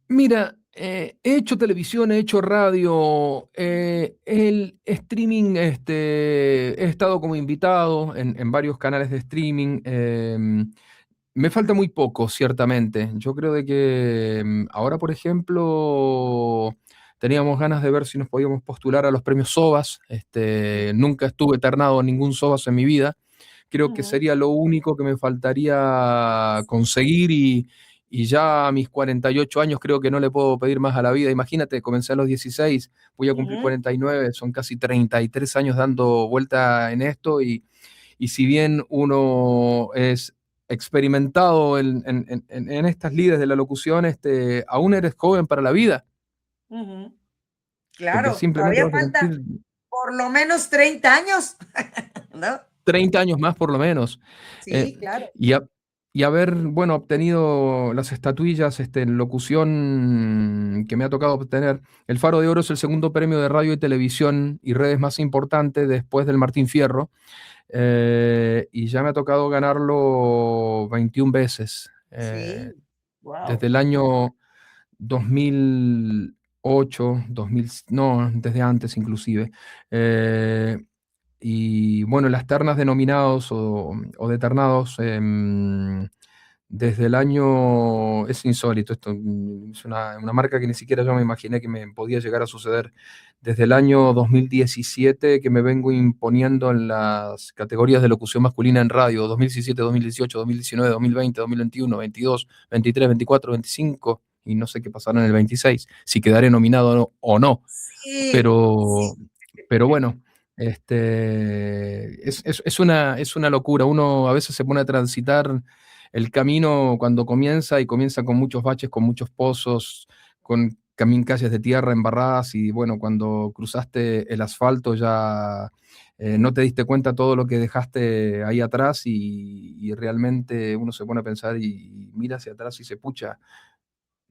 Mira, he hecho televisión, he hecho radio, el streaming, he estado como invitado en varios canales de streaming. Me falta muy poco, ciertamente. Yo creo de que ahora, por ejemplo, teníamos ganas de ver si nos podíamos postular a los premios SOBAS. Nunca estuve ternado en ningún SOBAS en mi vida. Creo que
Ujú,
sería lo único que me faltaría conseguir y ya a mis 48 años creo que no le puedo pedir más a la vida. Imagínate, comencé a los 16, voy a cumplir
ujú,
49, son casi 33 años dando vuelta en esto y si bien uno es experimentado en estas lides de la locución, aún eres joven para la vida,
ujú.
porque
Claro,
simplemente
todavía
vas a
falta
cumplir
por lo menos 30 años, ¿no?
30 años más por lo menos. Eh,
Sí, claro.
y, a- y haber, bueno, obtenido las estatuillas en locución que me ha tocado obtener. El Faro de Oro es el segundo premio de radio y televisión y redes más importante después del Martín Fierro. Y ya me ha tocado ganarlo 21 veces.
Sí,
Desde
wow.
el año 2008, 2000, no, desde antes inclusive. Eh, y bueno, las ternas de nominados o de ternados, desde el año, es insólito, esto es una marca que ni siquiera yo me imaginé que me podía llegar a suceder. Desde el año 2017 que me vengo imponiendo en las categorías de locución masculina en radio, 2017, 2018, 2019, 2020, 2021, 22, 23, 24, 25, y no sé qué pasará en el 26, si quedaré nominado o no,
Sí,
pero, pero bueno, es una locura. Uno a veces se pone a transitar el camino cuando comienza y comienza con muchos baches, con muchos pozos, con calles de tierra embarradas y bueno, cuando cruzaste el asfalto ya no te diste cuenta todo lo que dejaste ahí atrás y realmente uno se pone a pensar y mira hacia atrás y se pucha,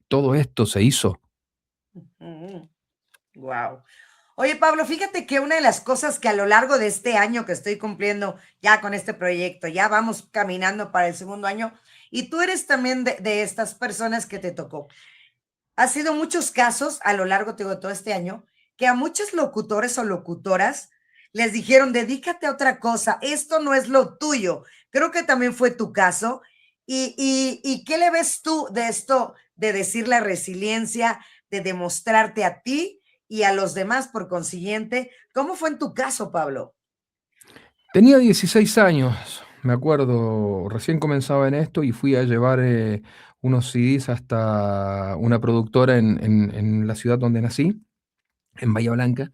todo esto se hizo.
wow. Oye, Pablo, fíjate que una de las cosas que a lo largo de este año que estoy cumpliendo ya con este proyecto, ya vamos caminando para el segundo año, y tú eres también de estas personas que te tocó. Ha sido muchos casos a lo largo te digo, de todo este año que a muchos locutores o locutoras les dijeron, dedícate a otra cosa, esto no es lo tuyo. Creo que también fue tu caso. ¿Y qué le ves tú de esto, de decir la resiliencia, de demostrarte a ti y a los demás por consiguiente? ¿Cómo fue en tu caso, Pablo?
Tenía 16 años, me acuerdo, recién comenzaba en esto y fui a llevar unos CDs hasta una productora en la ciudad donde nací, en Bahía Blanca,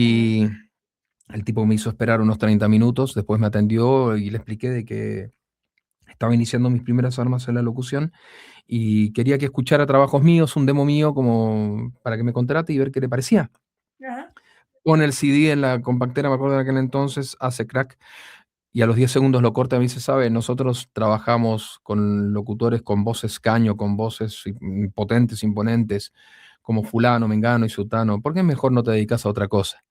Ujú.
y el tipo me hizo esperar unos 30 minutos, después me atendió y le expliqué de que estaba iniciando mis primeras armas en la locución y quería que escuchara trabajos míos, un demo mío, como para que me contrate y ver qué le parecía.
Ajá.
Pone el CD en la compactera, me acuerdo de aquel entonces, hace crack. Y a los 10 segundos lo corta y me dice, sabe, nosotros trabajamos con locutores con voces caño, con voces potentes, imponentes, como fulano, mengano y sutano, ¿por qué mejor no te dedicas a otra cosa?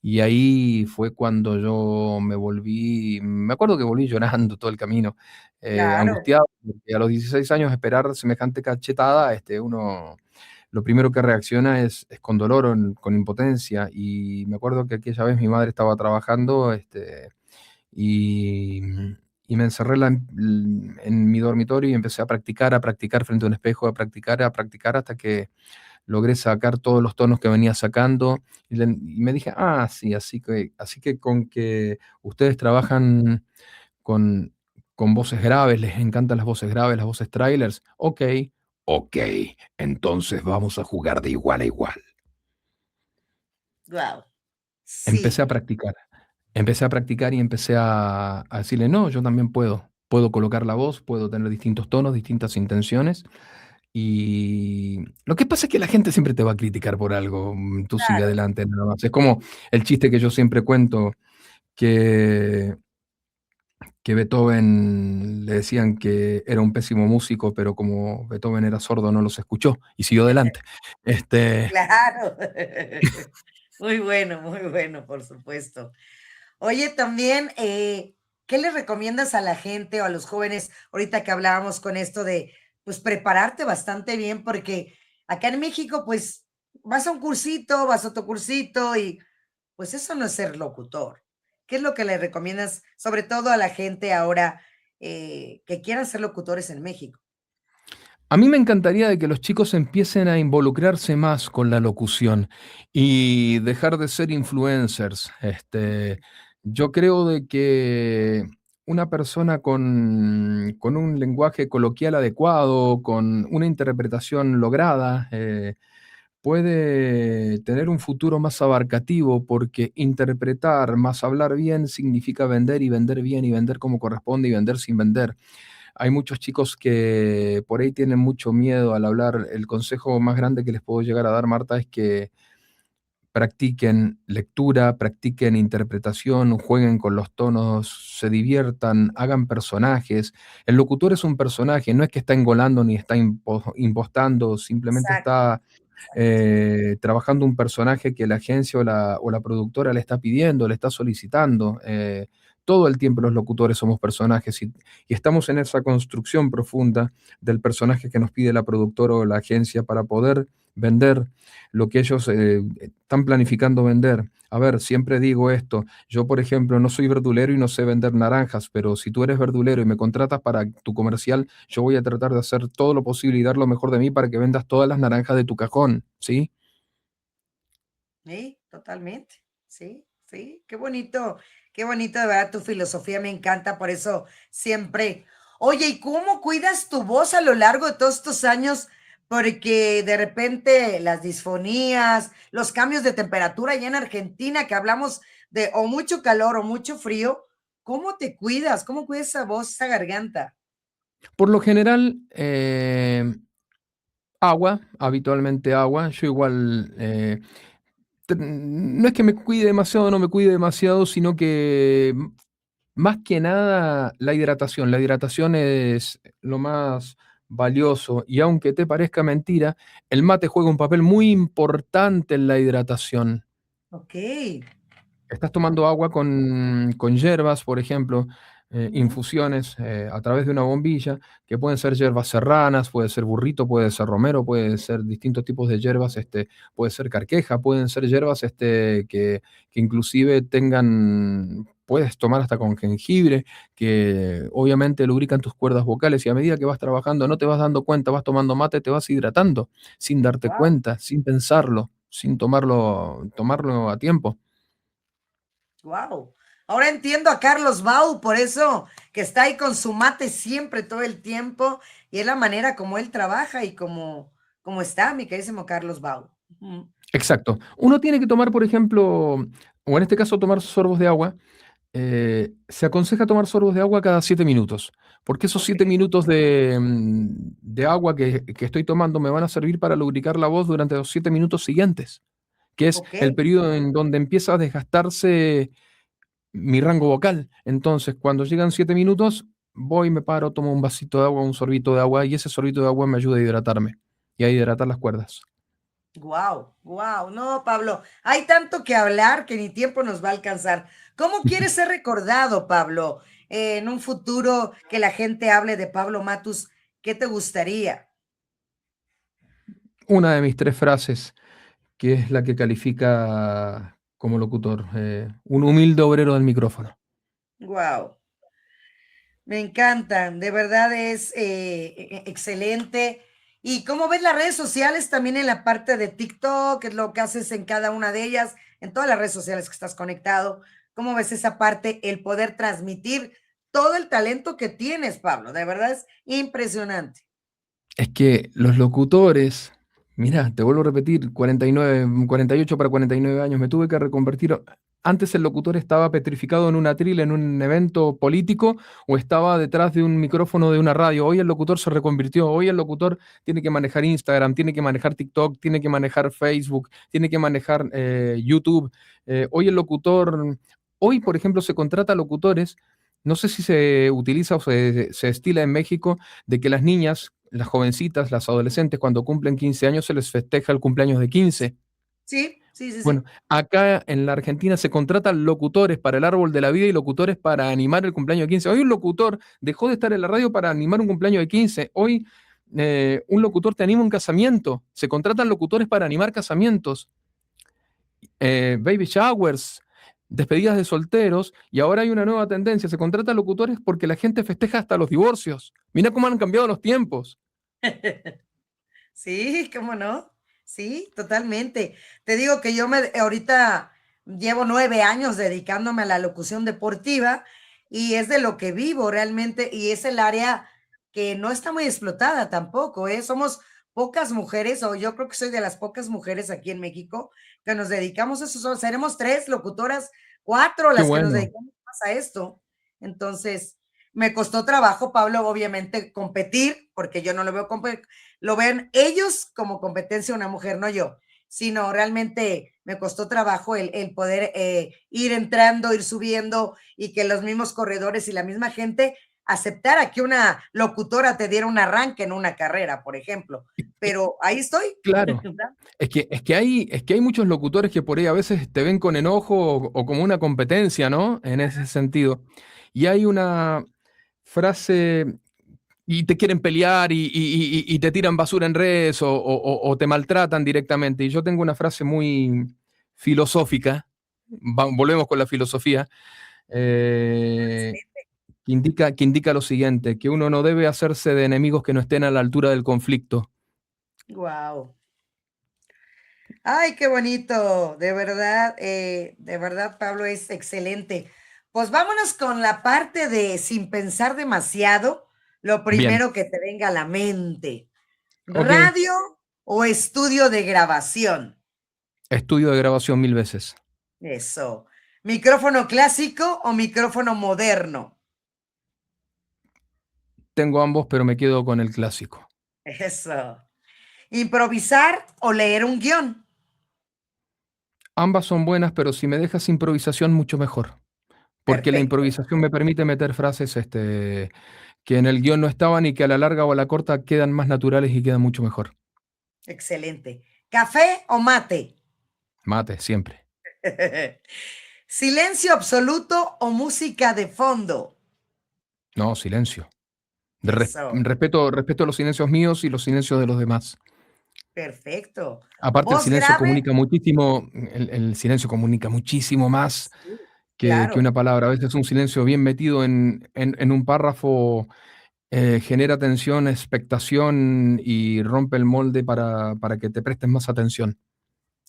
Y ahí fue cuando yo me acuerdo que volví llorando todo el camino,
Claro,
angustiado, porque a los 16 años esperar semejante cachetada, uno lo primero que reacciona es con dolor o con impotencia. Y me acuerdo que aquella vez mi madre estaba trabajando, y, y me encerré en mi dormitorio y empecé a practicar frente a un espejo, a practicar hasta que logré sacar todos los tonos que venía sacando y me dije, ah, sí, así que con que ustedes trabajan con, con voces graves, les encantan las voces graves, las voces trailers, ok, entonces vamos a jugar de igual a igual.
wow,
Empecé
sí,
a practicar, empecé a practicar y empecé a decirle, no, yo también puedo colocar la voz, puedo tener distintos tonos, distintas intenciones. Y lo que pasa es que la gente siempre te va a criticar por algo, tú sigue
claro.
adelante nada más. Es como el chiste que yo siempre cuento, que, que Beethoven le decían que era un pésimo músico, pero como Beethoven era sordo no los escuchó y siguió adelante. Este,
Claro. Muy bueno, por supuesto. Oye, también, ¿qué le recomiendas a la gente o a los jóvenes ahorita que hablábamos con esto de, pues, prepararte bastante bien? Porque acá en México, pues, vas a un cursito, vas a otro cursito y pues eso no es ser locutor. ¿Qué es lo que le recomiendas, sobre todo a la gente ahora que quieran ser locutores en México?
a mí me encantaría de que los chicos empiecen a involucrarse más con la locución y dejar de ser influencers. Yo creo de que una persona con un lenguaje coloquial adecuado, con una interpretación lograda, puede tener un futuro más abarcativo, porque interpretar más hablar bien significa vender y vender bien y vender como corresponde y vender sin vender. Hay muchos chicos que por ahí tienen mucho miedo al hablar. El consejo más grande que les puedo llegar a dar, Marta, es que practiquen lectura, practiquen interpretación, jueguen con los tonos, se diviertan, hagan personajes. El locutor es un personaje, no es que está engolando ni está impostando, simplemente
Exacto,
está
exacto.
trabajando un personaje que la agencia o la productora le está pidiendo, le está solicitando. Todo el tiempo los locutores somos personajes y estamos en esa construcción profunda del personaje que nos pide la productora o la agencia para poder vender lo que ellos están planificando vender. A ver, siempre digo esto, yo por ejemplo no soy verdulero y no sé vender naranjas, pero si tú eres verdulero y me contratas para tu comercial, yo voy a tratar de hacer todo lo posible y dar lo mejor de mí para que vendas todas las naranjas de tu cajón, ¿sí?
Sí, totalmente. Sí, sí, qué bonito, de verdad, tu filosofía me encanta, por eso siempre. Oye, ¿y cómo cuidas tu voz a lo largo de todos estos años? Porque de repente las disfonías, los cambios de temperatura allá en Argentina, que hablamos de o mucho calor o mucho frío, ¿cómo te cuidas? ¿Cómo cuidas esa voz, esa garganta?
Por lo general, agua, habitualmente agua. Yo igual, no es que me cuide demasiado o no me cuide demasiado, sino que más que nada la hidratación. La hidratación es lo más valioso y aunque te parezca mentira, el mate juega un papel muy importante en la hidratación.
Ok.
Estás tomando agua con hierbas, por ejemplo,
Ujú.
infusiones a través de una bombilla, que pueden ser hierbas serranas, puede ser burrito, puede ser romero, puede ser distintos tipos de hierbas, puede ser carqueja, pueden ser hierbas que inclusive puedes tomar hasta con jengibre, que obviamente lubrican tus cuerdas vocales y a medida que vas trabajando no te vas dando cuenta, vas tomando mate, te vas hidratando sin darte
Wow.
cuenta, sin pensarlo, sin tomarlo a tiempo.
Wow. Ahora entiendo a Carlos Bau, por eso que está ahí con su mate siempre, todo el tiempo, y es la manera como él trabaja y como está, mi queridísimo Carlos Bau. Ujú.
Exacto. Uno tiene que tomar, por ejemplo, o en este caso tomar sorbos de agua. Se aconseja tomar sorbos de agua cada 7 minutos, porque esos
Ok,
7 minutos de agua que estoy tomando me van a servir para lubricar la voz durante los 7 minutos siguientes, que es
ok,
el periodo en donde empieza a desgastarse mi rango vocal. Entonces, cuando llegan 7 minutos, voy, me paro, tomo un vasito de agua, un sorbito de agua, y ese sorbito de agua me ayuda a hidratarme y a hidratar las cuerdas.
Wow, wow. No, Pablo, hay tanto que hablar que ni tiempo nos va a alcanzar. ¿Cómo quieres ser recordado, Pablo? En un futuro que la gente hable de Pablo Matus, ¿qué te gustaría?
Una de mis tres frases, que es la que califica como locutor, un humilde obrero del micrófono.
Wow. Me encantan, de verdad es excelente. ¿Y cómo ves las redes sociales también en la parte de TikTok? ¿Qué es lo que haces en cada una de ellas? En todas las redes sociales que estás conectado. ¿Cómo ves esa parte, el poder transmitir todo el talento que tienes, Pablo? De verdad es impresionante.
Es que los locutores, mira, te vuelvo a repetir, 49, 48 para 49 años, me tuve que reconvertir. Antes el locutor estaba petrificado en un atril, en un evento político, o estaba detrás de un micrófono de una radio. Hoy el locutor se reconvirtió. Hoy el locutor tiene que manejar Instagram, tiene que manejar TikTok, tiene que manejar Facebook, tiene que manejar YouTube. Hoy el locutor, hoy por ejemplo se contrata locutores. No sé si se utiliza o se estila en México de que las niñas, las jovencitas, las adolescentes, cuando cumplen 15 años se les festeja el cumpleaños de 15.
Sí, sí, sí,
Bueno,
sí.
acá en la Argentina se contratan locutores para el árbol de la vida y locutores para animar el cumpleaños de 15. Hoy un locutor dejó de estar en la radio para animar un cumpleaños de 15. Hoy un locutor te anima un casamiento. Se contratan locutores para animar casamientos, baby showers, despedidas de solteros, y ahora hay una nueva tendencia. Se contratan locutores porque la gente festeja hasta los divorcios. Mira cómo han cambiado los tiempos.
Sí, ¿cómo no? Sí, totalmente. Te digo que yo me ahorita llevo 9 años dedicándome a la locución deportiva y es de lo que vivo realmente y es el área que no está muy explotada tampoco, ¿eh? Somos pocas mujeres, o yo creo que soy de las pocas mujeres aquí en México que nos dedicamos a eso. Seremos tres locutoras, cuatro
Qué
las que nos
bueno.
dedicamos más a esto. Entonces, me costó trabajo, Pablo, obviamente, competir, porque yo no lo veo lo ven ellos como competencia una mujer, no yo, sino realmente me costó trabajo el poder ir entrando, ir subiendo y que los mismos corredores y la misma gente aceptara que una locutora te diera un arranque en una carrera, por ejemplo. Pero ahí estoy.
Claro. Es que hay muchos locutores que por ahí a veces te ven con enojo o como una competencia, ¿no? En ese sentido. Y hay una frase y te quieren pelear y te tiran basura en redes o te maltratan directamente. Y yo tengo una frase muy filosófica, volvemos con la filosofía, eh, que indica lo siguiente, que uno no debe hacerse de enemigos que no estén a la altura del conflicto.
Wow. Ay, qué bonito, de verdad, Pablo, es excelente. Pues vámonos con la parte de sin pensar demasiado, lo
Bien,
primero que te venga a la mente.
ok,
¿Radio o estudio de grabación?
estudio de grabación 1000 veces.
Eso. ¿Micrófono clásico o micrófono moderno?
Tengo ambos, pero me quedo con el clásico.
Eso. ¿Improvisar o leer un guión?
Ambas son buenas, pero si me dejas improvisación, mucho mejor. Porque la
Perfecto,
improvisación me permite meter frases que en el guión no estaban y que a la larga o a la corta quedan más naturales y quedan mucho mejor.
excelente. ¿Café o mate?
Mate, siempre.
¿Silencio absoluto o música de fondo?
No, silencio.
Eso,
Respeto los silencios míos y los silencios de los demás.
perfecto.
Aparte, el
¿Voz
silencio
grave?
comunica muchísimo, el silencio comunica muchísimo más
Sí,
que una
claro,
palabra. A veces un silencio bien metido en un párrafo genera tensión, expectación y rompe el molde para que te prestes más atención.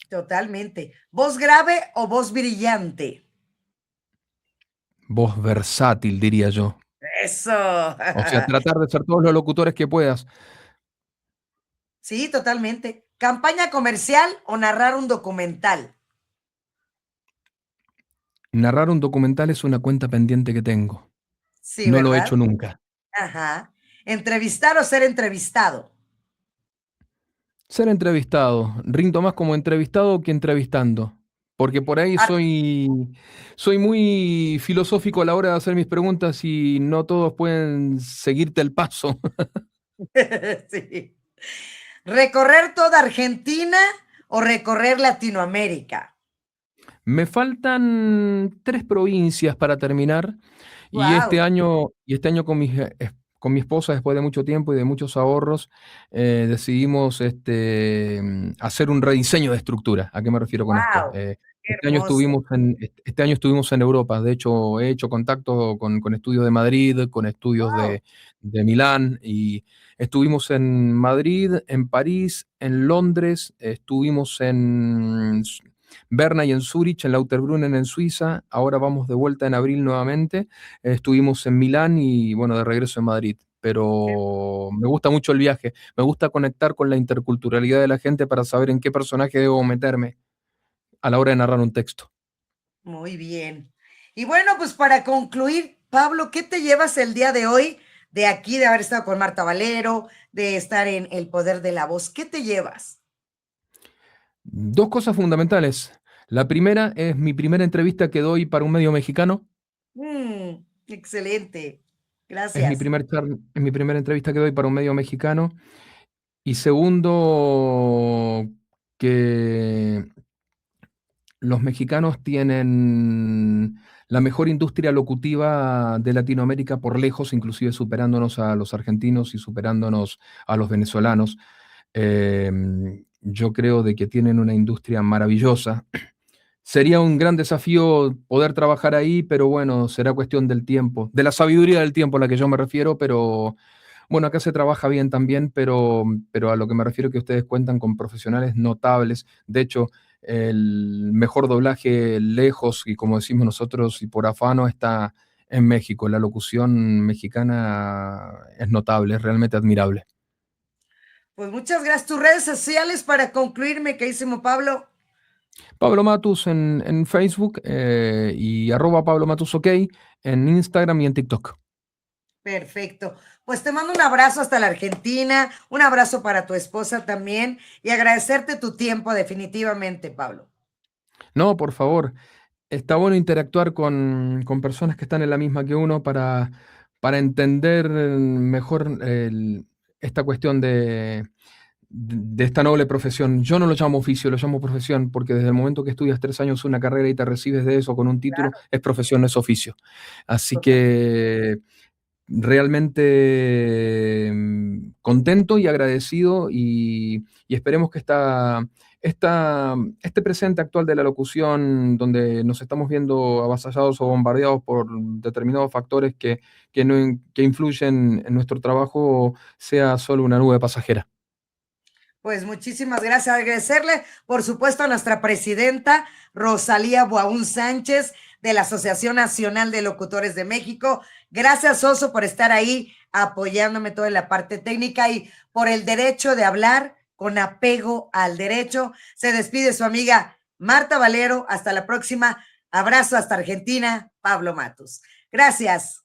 totalmente. ¿Voz grave o voz brillante?
Voz versátil, diría yo.
Eso.
O sea, tratar de ser todos los locutores que puedas.
Sí, totalmente. ¿Campaña comercial o narrar un documental?
Narrar un documental es una cuenta pendiente que tengo.
Sí,
No lo he hecho
¿verdad?
nunca.
Ajá. ¿Entrevistar o ser entrevistado?
Ser entrevistado. Rindo más como entrevistado que entrevistando. Porque por ahí
Ar-
soy muy filosófico a la hora de hacer mis preguntas y no todos pueden seguirte el paso.
sí. ¿Recorrer toda Argentina o recorrer Latinoamérica?
Me faltan 3 provincias para terminar, y
Wow.
este año con mi esposa, después de mucho tiempo y de muchos ahorros, decidimos, hacer un rediseño de estructura. ¿A qué me refiero con esto?
Wow, qué hermoso.
Este año estuvimos en Europa. De hecho, he hecho contacto con estudios de Madrid, con estudios
Wow.
de Milán, y estuvimos en Madrid, en París, en Londres, estuvimos en Berna y en Zúrich, en Lauterbrunnen en Suiza. Ahora vamos de vuelta en abril nuevamente. Estuvimos en Milán y bueno, de regreso en Madrid. Pero me gusta mucho el viaje, me gusta conectar con la interculturalidad de la gente para saber en qué personaje debo meterme a la hora de narrar un texto.
Muy bien. Y bueno, pues para concluir, Pablo, ¿qué te llevas el día de hoy de aquí, de haber estado con Marta Valero, de estar en El Poder de la Voz? ¿Qué te llevas?
Dos cosas fundamentales. La primera es mi primera entrevista que doy para un medio mexicano.
Excelente.
Es mi,
Gracias.
es mi primera entrevista que doy para un medio mexicano. Y segundo, que los mexicanos tienen la mejor industria locutiva de Latinoamérica por lejos, inclusive superándonos a los argentinos y superándonos a los venezolanos. Yo creo de que tienen una industria maravillosa. Sería un gran desafío poder trabajar ahí, pero bueno, será cuestión del tiempo, de la sabiduría del tiempo a la que yo me refiero, pero bueno, acá se trabaja bien también, pero a lo que me refiero es que ustedes cuentan con profesionales notables. De hecho, el mejor doblaje lejos, y como decimos nosotros, y por afano, está en México. La locución mexicana es notable, es realmente admirable.
Pues muchas gracias. Tus redes sociales para concluir, mi queridísimo Pablo.
Pablo Matus en Facebook, y arroba Pablo Matus OK en Instagram y en TikTok.
Perfecto. Pues te mando un abrazo hasta la Argentina, un abrazo para tu esposa también y agradecerte tu tiempo definitivamente, Pablo.
No, por favor, está bueno interactuar con personas que están en la misma que uno para entender mejor esta cuestión de esta noble profesión. Yo no lo llamo oficio, lo llamo profesión, porque desde el momento que estudias 3 años una carrera y te recibes de eso con un título,
Claro,
es profesión, no es oficio. Así
total.
que realmente contento y agradecido, y esperemos que este presente actual de la locución, donde nos estamos viendo avasallados o bombardeados por determinados factores que influyen en nuestro trabajo, sea solo una nube pasajera.
Pues muchísimas gracias. Agradecerle, por supuesto, a nuestra presidenta Rosalía Boaún Sánchez de la Asociación Nacional de Locutores de México. Gracias, Oso, por estar ahí apoyándome toda la parte técnica y por el derecho de hablar con apego al derecho. Se despide su amiga Marta Valero. Hasta la próxima. Abrazo hasta Argentina, Pablo Matus. Gracias.